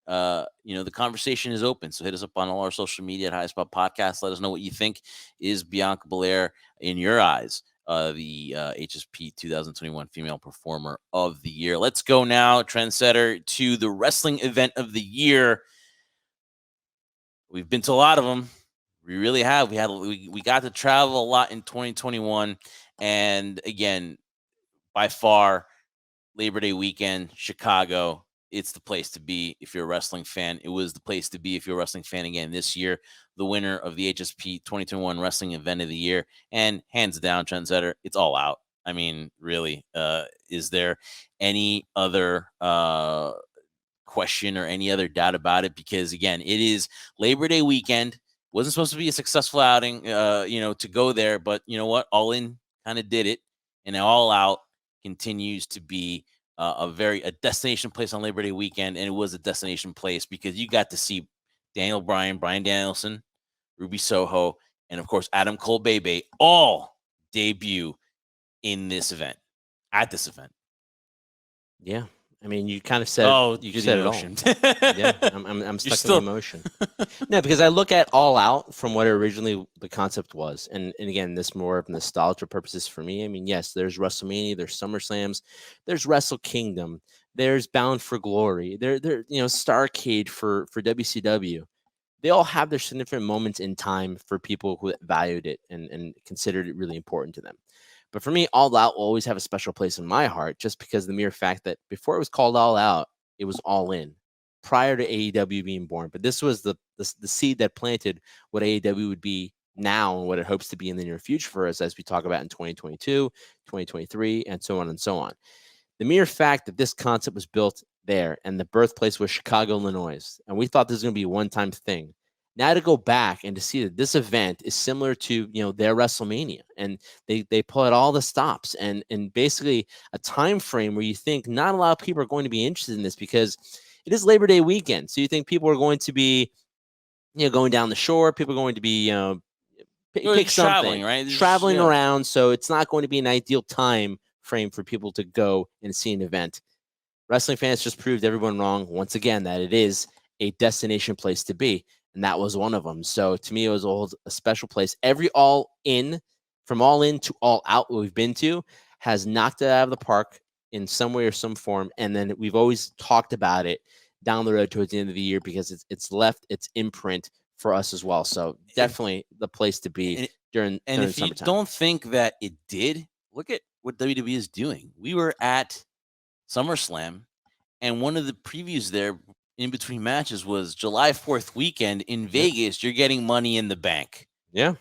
the conversation is open. So hit us up on all our social media at HSP Podcast. Let us know what you think. Is Bianca Belair, in your eyes, the HSP 2021 Female Performer of the Year? Let's go now, Trendsetter, to the wrestling event of the year. We've been to a lot of them. We really have. We got to travel a lot in 2021. And again, by far, Labor Day weekend, Chicago, it's the place to be if you're a wrestling fan. It was the place to be if you're a wrestling fan again this year. The winner of the HSP 2021 Wrestling Event of the Year. And hands down, Trendsetter, it's All Out. I mean, really, is there any other question or any other doubt about it? Because, again, it is Labor Day weekend. Wasn't supposed to be a successful outing, to go there. But you know what? All In kind of did it. And All Out continues to be a destination place on Labor Day weekend. And it was a destination place because you got to see Daniel Bryan, Bryan Danielson, Ruby Soho, and of course Adam Cole Bebe all debut in this event, at this event. Yeah. I mean, you kind of said you said it all. Yeah, I'm stuck in the emotion. No, because I look at All Out from what originally the concept was, and again, this more of nostalgia purposes for me. I mean, yes, there's WrestleMania, there's SummerSlams, there's Wrestle Kingdom, there's Bound for Glory, there Starrcade for WCW. They all have their significant moments in time for people who valued it and considered it really important to them. But for me, All Out will always have a special place in my heart just because the mere fact that before it was called All Out, it was All In prior to AEW being born. But this was the seed that planted what AEW would be now and what it hopes to be in the near future for us as we talk about in 2022, 2023, and so on and so on. The mere fact that this concept was built there and the birthplace was Chicago, Illinois, and we thought this was going to be a one-time thing. Now to go back and to see that this event is similar to their WrestleMania, and they pull out all the stops and basically a time frame where you think not a lot of people are going to be interested in this because it is Labor Day weekend. So you think people are going to be going down the shore, people are going to be pick traveling, something, right? Traveling around. So it's not going to be an ideal time frame for people to go and see an event. Wrestling fans just proved everyone wrong once again that it is a destination place to be. And that was one of them. So to me, it was a special place. Every All In, from All In to All Out we've been to, has knocked it out of the park in some way or some form. And then we've always talked about it down the road towards the end of the year because it's left its imprint for us as well. So definitely the place to be during if summertime. You don't think that it did, look at what WWE is doing. We were at SummerSlam, and one of the previews there in between matches was July 4th weekend in Vegas. You're getting Money in the Bank. Yeah.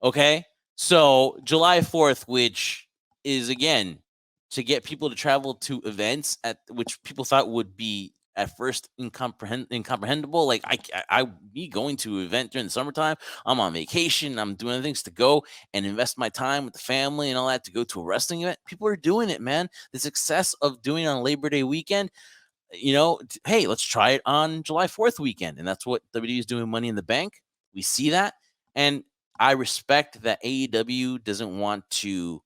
Okay. So July 4th, which is again to get people to travel to events at which people thought would be at first incomprehensible. Like me going to an event during the summertime, I'm on vacation, I'm doing things to go and invest my time with the family and all that to go to a wrestling event. People are doing it, man. The success of doing it on Labor Day weekend, hey, let's try it on July 4th weekend. And that's what WWE is doing, Money in the Bank. We see that. And I respect that AEW doesn't want to,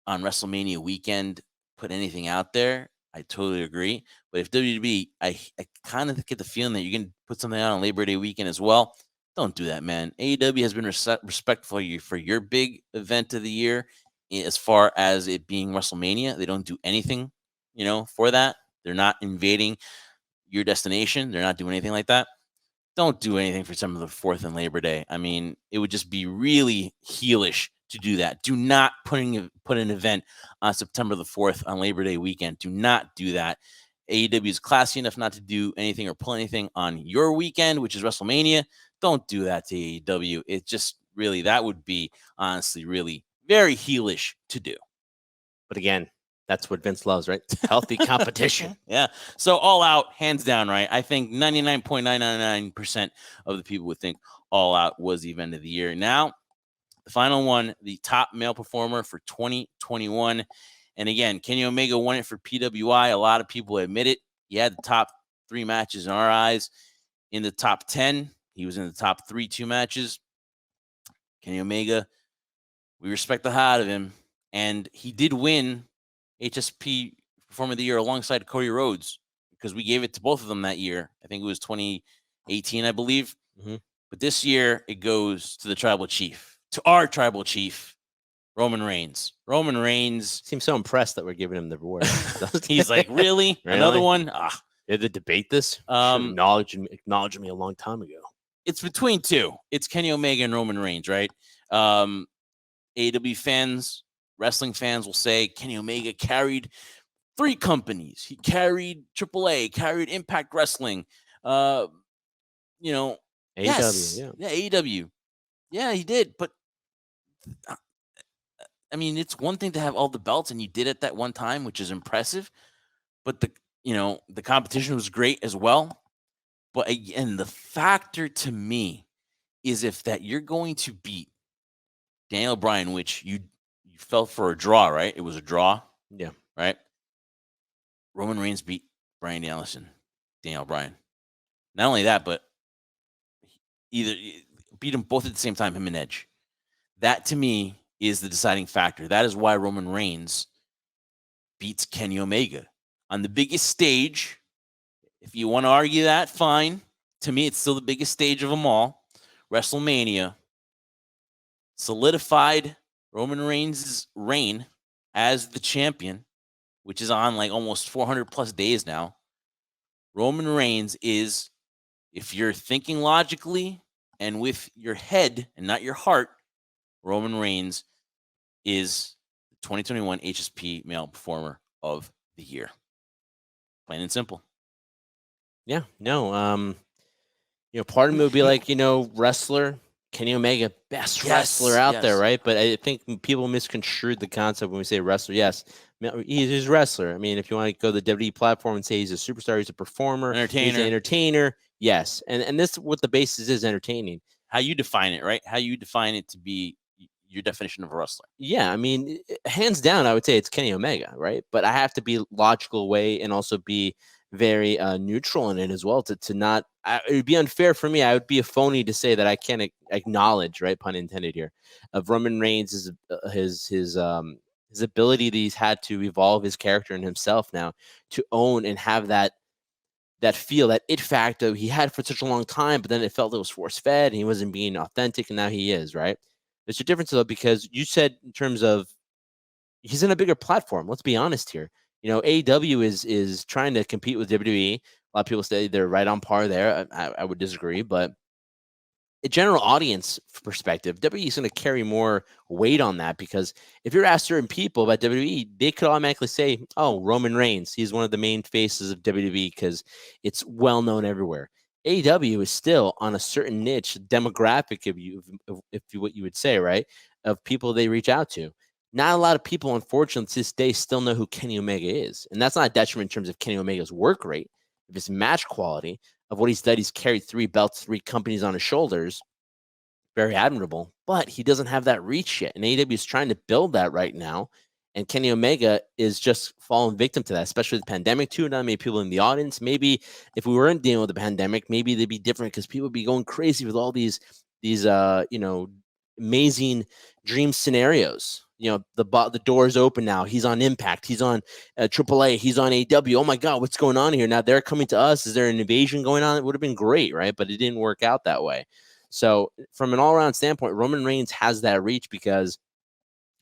on WrestleMania weekend, put anything out there. I totally agree. But if WWE, I kind of get the feeling that you're going to put something out on Labor Day weekend as well. Don't do that, man. AEW has been respectful for your big event of the year as far as it being WrestleMania. They don't do anything, for that. They're not invading your destination. They're not doing anything like that. Don't do anything for some of the 4th and Labor Day. I mean, it would just be really heelish to do that. Do not put an event on September the 4th on Labor Day weekend. Do not do that. AEW is classy enough not to do anything or pull anything on your weekend, which is WrestleMania. Don't do that to AEW. It just really, that would be honestly really very heelish to do. But again, that's what Vince loves, right? Healthy competition. Yeah. So All Out, hands down, right? I think 99.999% of the people would think All Out was the event of the year. Now, the final one, the top male performer for 2021. And again, Kenny Omega won it for PWI. A lot of people admit it. He had the top 3 matches in our eyes. In the top 10, he was in the top 3 2 matches. Kenny Omega, we respect the hell out of him. And he did win HSP Performer of the Year alongside Cody Rhodes because we gave it to both of them that year. I think it was 2018, I believe. Mm-hmm. But this year, it goes to the Tribal Chief, to our Tribal Chief, Roman Reigns. Roman Reigns seems so impressed that we're giving him the award. He's like, really? Another one? They had to debate this? Acknowledge me a long time ago. It's between two. It's Kenny Omega and Roman Reigns, right? AEW fans, wrestling fans will say Kenny Omega carried 3 companies. He carried AAA, carried Impact Wrestling. AEW, yes. Yeah, AEW. Yeah, he did. But I mean, it's one thing to have all the belts, and you did it that one time, which is impressive. But the competition was great as well. But again, the factor to me is if that you're going to beat Daniel Bryan, which you fell for a draw, right? It was a draw. Yeah. Right? Roman Reigns beat Bryan Daniel Bryan. Not only that, but either beat them both at the same time, him and Edge. That to me is the deciding factor. That is why Roman Reigns beats Kenny Omega on the biggest stage. If you want to argue that, fine. To me, it's still the biggest stage of them all. WrestleMania solidified Roman Reigns' reign as the champion, which is on like almost 400 plus days now. Roman Reigns is, if you're thinking logically and with your head and not your heart, Roman Reigns is the 2021 HSP Male Performer of the Year. Plain and simple. Yeah, no. Part of me would be like, wrestler, Kenny Omega, best wrestler out there, right? But I think people misconstrued the concept when we say wrestler. Yes, he's a wrestler. I mean, if you want to go to the WWE platform and say he's a superstar, he's a performer, he's an entertainer. Yes, and this what the basis is, entertaining. How you define it, right? How you define it to be your definition of a wrestler. Yeah, I mean, hands down, I would say it's Kenny Omega, right? But I have to be logical way and also be very neutral in it as well to not it would be unfair for me. I would be a phony to say that I can't acknowledge, right, pun intended here, of Roman Reigns' his ability that he's had to evolve his character and himself now to own and have that feel, that it factor he had for such a long time, but then it felt it was force fed and he wasn't being authentic, and now he is, right? There's a difference though, because you said in terms of he's in a bigger platform. Let's be honest here. AEW is trying to compete with WWE. A lot of people say they're right on par there. I would disagree, but a general audience perspective, WWE is going to carry more weight on that, because if you're asked certain people about WWE, they could automatically say, "Oh, Roman Reigns, he's one of the main faces of WWE," because it's well known everywhere. AEW is still on a certain niche demographic, if what you would say, right, of people they reach out to. Not a lot of people, unfortunately, to this day still know who Kenny Omega is. And that's not a detriment in terms of Kenny Omega's work rate, of his match quality, of what he's done. He's carried 3 belts, 3 companies on his shoulders. Very admirable. But he doesn't have that reach yet. And AEW is trying to build that right now. And Kenny Omega is just falling victim to that, especially the pandemic, too. Not many people in the audience. Maybe if we weren't dealing with the pandemic, maybe they'd be different, because people would be going crazy with all these amazing dream scenarios. The door's open now. He's on Impact. He's on AAA. He's on AEW. Oh my God, what's going on here? Now they're coming to us. Is there an invasion going on? It would have been great, right? But it didn't work out that way. So from an all-around standpoint, Roman Reigns has that reach because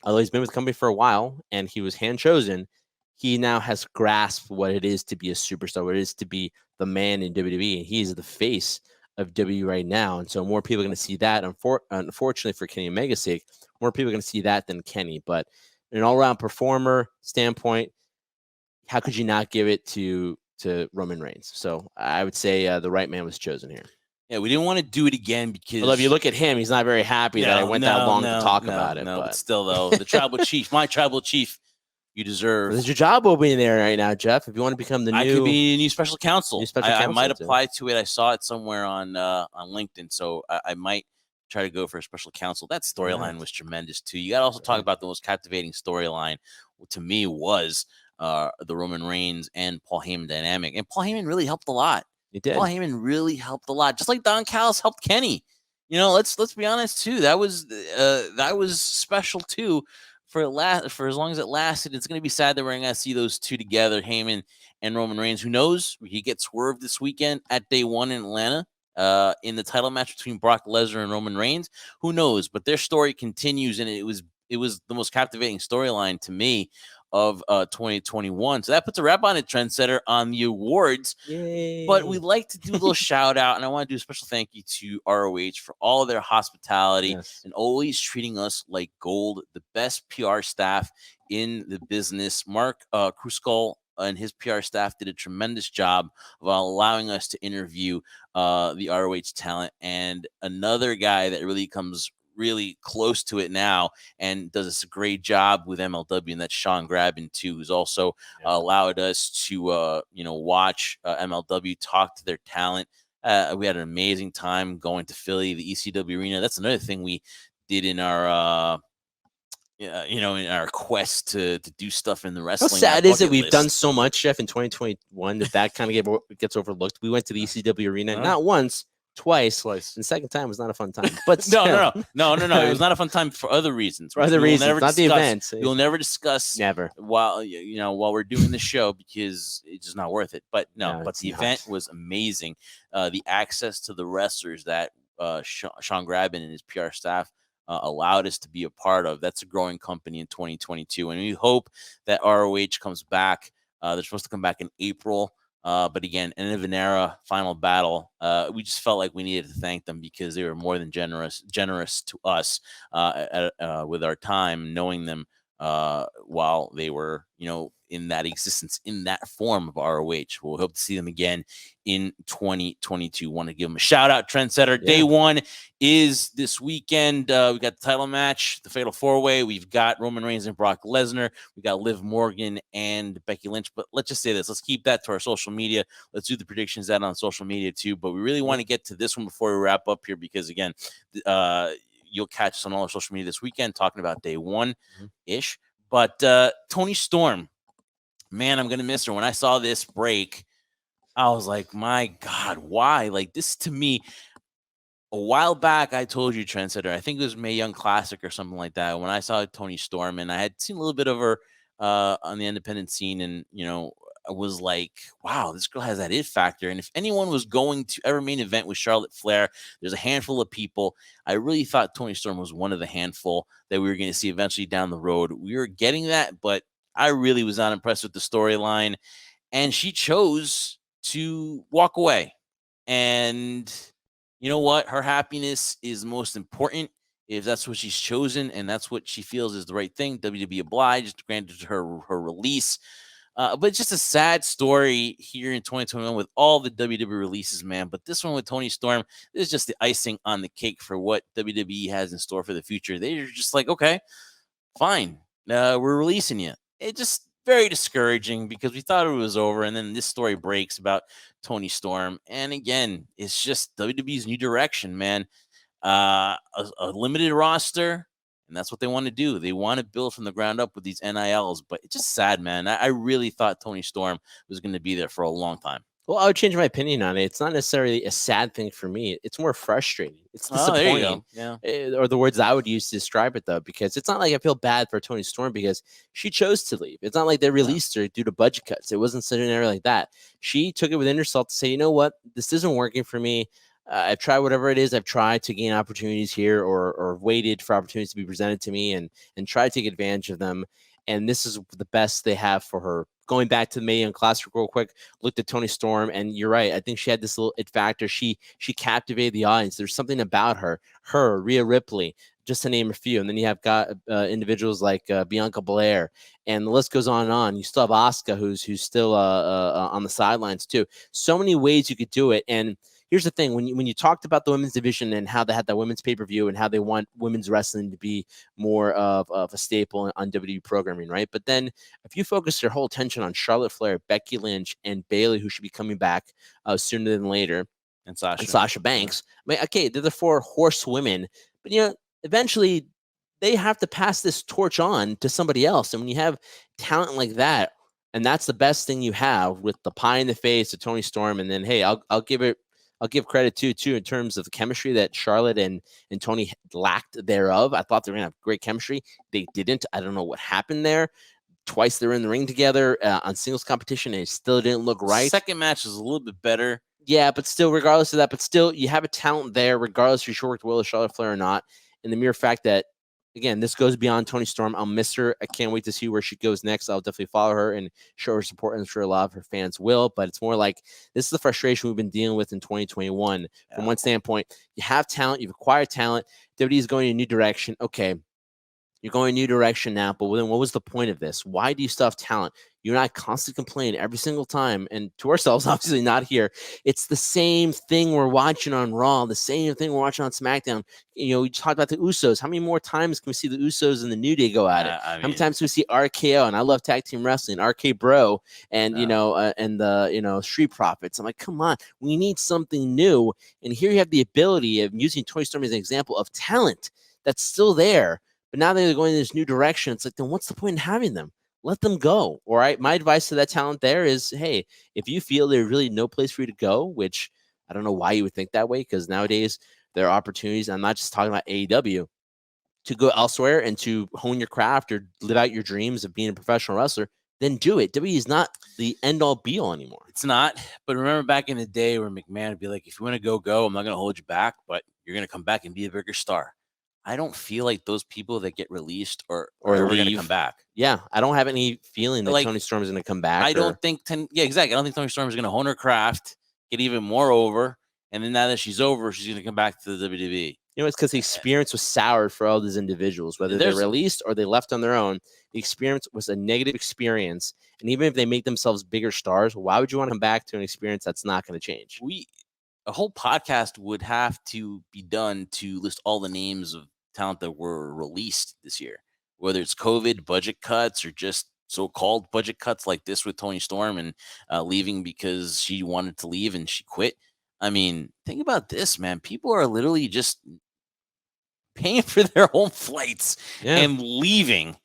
although he's been with the company for a while and he was hand-chosen, he now has grasped what it is to be a superstar, what it is to be the man in WWE. And he's the face of WWE right now. And so more people are going to see that. Unfortunately for Kenny Omega's sake, more people are going to see that than Kenny. But an all-around performer standpoint, how could you not give it to Roman Reigns? So I would say the right man was chosen here. Yeah, we didn't want to do it again because... Well, if you look at him, he's not very happy that I went that long to talk about it. But still, though, the tribal chief, my tribal chief, you deserve... There's your job opening there right now, Jeff. If you want to become the new... I could be a new special counsel. I might too. Apply to it. I saw it somewhere on LinkedIn, so I might try to go for a special counsel. That storyline was tremendous, too. You got to also talk about the most captivating storyline, to me, was the Roman Reigns and Paul Heyman dynamic. And Paul Heyman really helped a lot. He did. Paul Heyman really helped a lot, just like Don Callis helped Kenny. Let's be honest too. That was special too for as long as it lasted. It's going to be sad that we're going to see those two together, Heyman and Roman Reigns. Who knows? He gets swerved this weekend at Day 1 in Atlanta in the title match between Brock Lesnar and Roman Reigns. Who knows? But their story continues, and it was the most captivating storyline to me of 2021. So that puts a wrap on it, Trendsetter, on the awards. Yay. But we'd like to do a little shout out, and I want to do a special thank you to ROH for all of their hospitality and always treating us like gold, the best PR staff in the business. Mark Kruskal and his PR staff did a tremendous job of allowing us to interview the ROH talent. And another guy that really comes really close to it now and does a great job with MLW, and that's Sean Graben too, who's also allowed us to watch MLW, talk to their talent. We had an amazing time going to Philly, the ECW arena. That's another thing we did in our in our quest to do stuff in the wrestling. How sad is it we've done so much, Jeff, in 2021 that kind of gets overlooked? We went to the ECW arena not once twice. And the second time was not a fun time. But no. It was not a fun time for other reasons. For other reasons, not the events. We'll never discuss while we're doing the show because it's just not worth it. But but the event was amazing. The access to the wrestlers that Sean Grabban and his PR staff allowed us to be a part of. That's a growing company in 2022, and we hope that ROH comes back. They're supposed to come back in April. But again, end of an era, final battle. We just felt like we needed to thank them because they were more than generous to us with our time, knowing them while they were, in that existence, in that form of ROH. We'll hope to see them again in 2022. Want to give them a shout out, Trendsetter. Yeah. Day one is this weekend. We got the title match, the Fatal 4-Way. We've got Roman Reigns and Brock Lesnar. We got Liv Morgan and Becky Lynch. But let's just say this. Let's keep that to our social media. Let's do the predictions out on social media too. But we really want to get to this one before we wrap up here because, again, you'll catch us on all our social media this weekend talking about day one-ish. But Toni Storm, man, I'm going to miss her. When I saw this break, I was like, my God, why? Like, this to me, a while back, I told you, Trendsetter, I think it was Mae Young Classic or something like that, when I saw Toni Storm, and I had seen a little bit of her on the independent scene, and, I was like, wow, this girl has that it factor. And if anyone was going to ever main event with Charlotte Flair, there's a handful of people. I really thought Toni Storm was one of the handful that we were going to see eventually down the road. We were getting that, but I really was not impressed with the storyline. And she chose to walk away. And you know what? Her happiness is most important. If that's what she's chosen and that's what she feels is the right thing, WWE obliged, granted her release. But it's just a sad story here in 2021 with all the WWE releases, man. But this one with Toni Storm is just the icing on the cake for what WWE has in store for the future. They're just like, okay, fine, we're releasing you. It's just very discouraging because we thought it was over, and then this story breaks about Toni Storm. And again, it's just WWE's new direction, man. A limited roster. And that's what they want to do. They want to build from the ground up with these NILs. But it's just sad, man. I really thought Toni Storm was going to be there for a long time. Well, I would change my opinion on it. It's not necessarily a sad thing for me. It's more frustrating. It's disappointing. Yeah. Or the words I would use to describe it, though, because it's not like I feel bad for Toni Storm because she chose to leave. It's not like they released her due to budget cuts. It wasn't scenario like that. She took it within herself to say, you know what? This isn't working for me. I've tried whatever it is I've tried to gain opportunities here or waited for opportunities to be presented to me and try to take advantage of them. And this is the best they have for her. Going back to the Mae Young Classic real quick, looked at Toni Storm, and you're right. I think she had this little it factor. She captivated the audience. There's something about her, Rhea Ripley, just to name a few. And then you have got individuals like Bianca Belair, and the list goes on and on. You still have Asuka, who's still on the sidelines too. So many ways you could do it. And here's the thing: when you talked about the women's division and how they had that women's pay-per-view and how they want women's wrestling to be more of a staple on WWE programming, right? But then if you focus your whole attention on Charlotte Flair, Becky Lynch, and Bayley, who should be coming back sooner than later, and Sasha Banks, I mean, okay, they're the 4 horsewomen, but eventually they have to pass this torch on to somebody else. And when you have talent like that, and that's the best thing you have with the pie in the face of Toni Storm, and then hey, I'll give credit too in terms of the chemistry that Charlotte and Toni lacked thereof. I thought they were going to have great chemistry. They didn't. I don't know what happened there. Twice they were in the ring together on singles competition, and it still didn't look right. Second match was a little bit better. Yeah, but still, regardless of that, but still, you have a talent there, regardless if you worked well with Charlotte Flair or not. And the mere fact that, again, this goes beyond Toni Storm. I'll miss her. I can't wait to see where she goes next. I'll definitely follow her and show her support. And I'm sure a lot of her fans will. But it's more like this is the frustration we've been dealing with in 2021. From one standpoint, you have talent. You've acquired talent. WWE is going in a new direction. Okay, you're going in a new direction now. But then what was the point of this? Why do you still have talent? You're not constantly complaining every single time. And to ourselves, obviously not here. It's the same thing we're watching on Raw, the same thing we're watching on SmackDown. We talked about the Usos. How many more times can we see the Usos and the New Day go at it? How many times can we see RKO? And I love tag team wrestling, RK Bro, and and the Street Profits. I'm like, come on, we need something new. And here you have the ability of using Toni Storm as an example of talent that's still there, but now they're going in this new direction. It's like, then what's the point in having them? Let them go. All right. My advice to that talent there is, hey, if you feel there's really no place for you to go, which I don't know why you would think that way, because nowadays there are opportunities. I'm not just talking about AEW, to go elsewhere and to hone your craft or live out your dreams of being a professional wrestler. Then do it. WWE is not the end all be all anymore. It's not. But remember back in the day where McMahon would be like, if you want to go, I'm not going to hold you back, but you're going to come back and be a bigger star. I don't feel like those people that get released or ever going to come back. Yeah, I don't have any feeling that Toni Storm is going to come back. I don't think exactly. I don't think Toni Storm is going to hone her craft, get even more over, and then now that she's over, she's going to come back to the WWE. You know, it's because the experience was soured for all these individuals, whether they're released or they left on their own. The experience was a negative experience, and even if they make themselves bigger stars, why would you want to come back to an experience that's not going to change? A whole podcast would have to be done to list all the names of talent that were released this year, whether it's COVID, budget cuts, or just so-called budget cuts like this with Toni Storm and leaving because she wanted to leave and she quit. I mean, think about this, man. People are literally just paying for their own flights and leaving.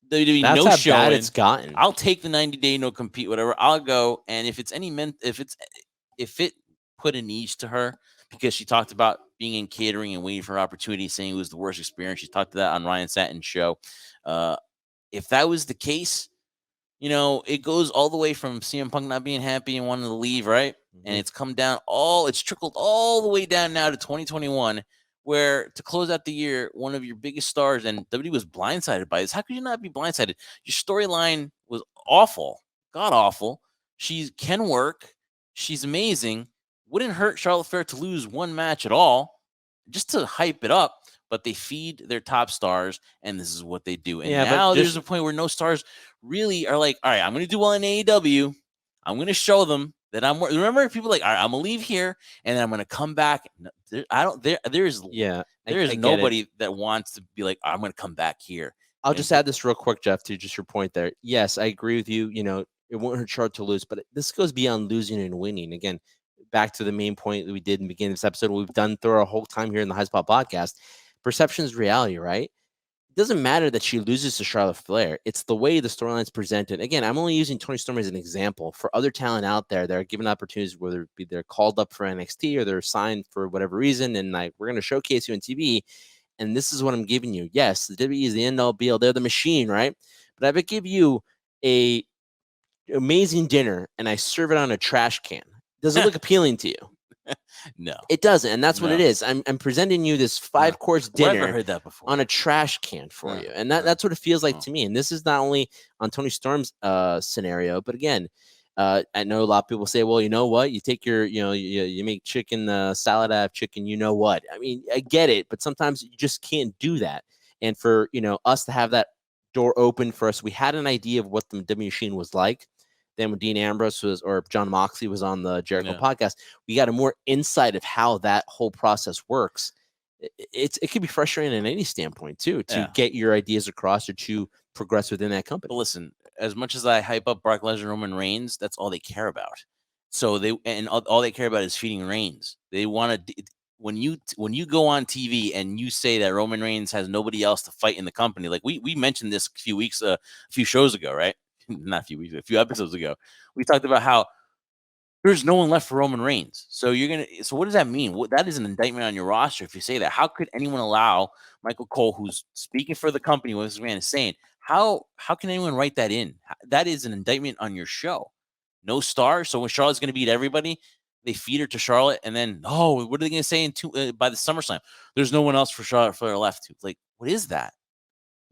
That's no how showing. Bad it's gotten. I'll take the 90-day no compete, whatever. I'll go, and if it put an ease to her because she talked about being in catering and waiting for an opportunity, saying it was the worst experience. She talked to that on Ryan Satin's show. If that was the case, you know, it goes all the way from CM Punk not being happy and wanting to leave, right? Mm-hmm. And it's trickled all the way down now to 2021, where to close out the year, one of your biggest stars, and WWE was blindsided by this. How could you not be blindsided? Your storyline was awful, god awful. She can work. She's amazing. Wouldn't hurt Charlotte Flair to lose one match at all, just to hype it up. But they feed their top stars, and this is what they do. And now there's a point where no stars really are like, all right, I'm going to do well in AEW. I'm going to show them that I'm. Remember, people are like, all right, I'm going to leave here, and then I'm going to come back. There is nobody that wants to be like, I'm going to come back here. I'll just add this real quick, Jeff, to just your point there. Yes, I agree with you. You know, it won't hurt Charlotte to lose, but this goes beyond losing and winning. Again, back to the main point that we did in the beginning of this episode, we've done through our whole time here in the HSP Podcast. Perception is reality, right? It doesn't matter that she loses to Charlotte Flair. It's the way the storyline is presented. Again, I'm only using Toni Storm as an example. For other talent out there that are given opportunities, whether it be they're called up for NXT or they're signed for whatever reason, and like, we're going to showcase you on TV, and this is what I'm giving you. Yes, the WWE is the end all be all. They're the machine, right? But if I give you a amazing dinner and I serve it on a trash can, does it look appealing to you? No, it doesn't, and that's what it is. I'm presenting you this 5-course dinner. I've never heard that before. On a trash can for you, and that's what it feels like to me. And this is not only on Toni Storm's scenario, but again, I know a lot of people say, well, you know what? You take your, you make chicken salad out of chicken. You know what? I mean, I get it, but sometimes you just can't do that. And for us to have that door open for us, we had an idea of what the W Machine was like. Then when Dean Ambrose or John Moxley was on the Jericho podcast, we got a more insight of how that whole process works. It can be frustrating in any standpoint too, to get your ideas across or to progress within that company. But listen, as much as I hype up Brock Lesnar, Roman Reigns, that's all they care about. So all they care about is feeding Reigns. They want to, when you go on TV and you say that Roman Reigns has nobody else to fight in the company, like we mentioned this a few shows ago, right? Not a few weeks, a few episodes ago, we talked about how there's no one left for Roman Reigns. So so what does that mean? That is an indictment on your roster if you say that. How could anyone allow Michael Cole, who's speaking for the company, what this man is saying, how can anyone write that in? That is an indictment on your show. No star. So when Charlotte's going to beat everybody, they feed her to Charlotte, and then what are they going to say by the SummerSlam? There's no one else for Charlotte Flair left to. Like, what is that?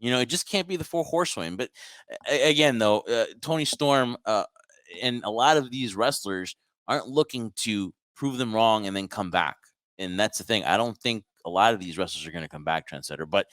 It just can't be the 4 horsewomen. But again, though, Toni Storm and a lot of these wrestlers aren't looking to prove them wrong and then come back. And that's the thing. I don't think a lot of these wrestlers are going to come back, Trendsetter. But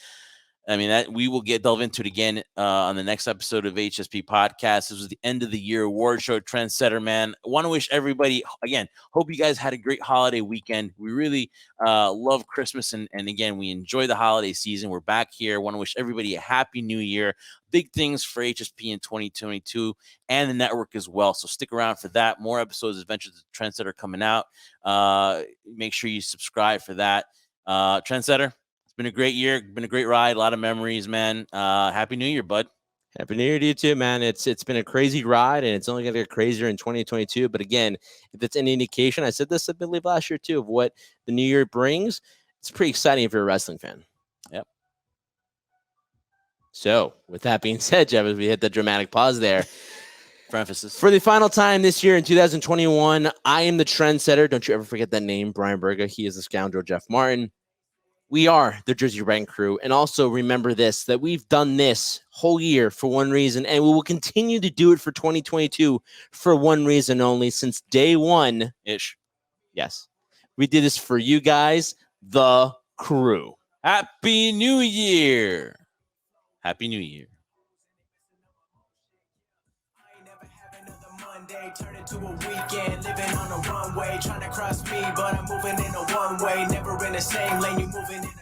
I mean, we will delve into it again on the next episode of HSP Podcast. This was the end of the year award show, Trendsetter, man. I want to wish everybody, again, hope you guys had a great holiday weekend. We really love Christmas, and again, we enjoy the holiday season. We're back here. I want to wish everybody a happy new year. Big things for HSP in 2022 and the network as well. So stick around for that. More episodes of Adventures of the Trendsetter coming out. Make sure you subscribe for that. Trendsetter, been a great year, been a great ride, a lot of memories, man. Happy New Year, bud. Happy New Year to you too, man. It's been a crazy ride, and it's only going to get crazier in 2022. But again, if it's any indication, I said this, I believe, last year too, of what the new year brings. It's pretty exciting if you're a wrestling fan. Yep. So, with that being said, Jeff, as we hit the dramatic pause there, for emphasis, for the final time this year in 2021, I am the trendsetter. Don't you ever forget that name, Bryan Burga. He is the scoundrel, Jeff Martin. We are the Jersey Rank Crew. And also remember this, that we've done this whole year for one reason, and we will continue to do it for 2022 for one reason only, since day one-ish. Yes. We did this for you guys, the crew. Happy New Year. Happy New Year. Turn it to a weekend, living on a runway, trying to cross me, but I'm moving in a one way, never in the same lane, you moving in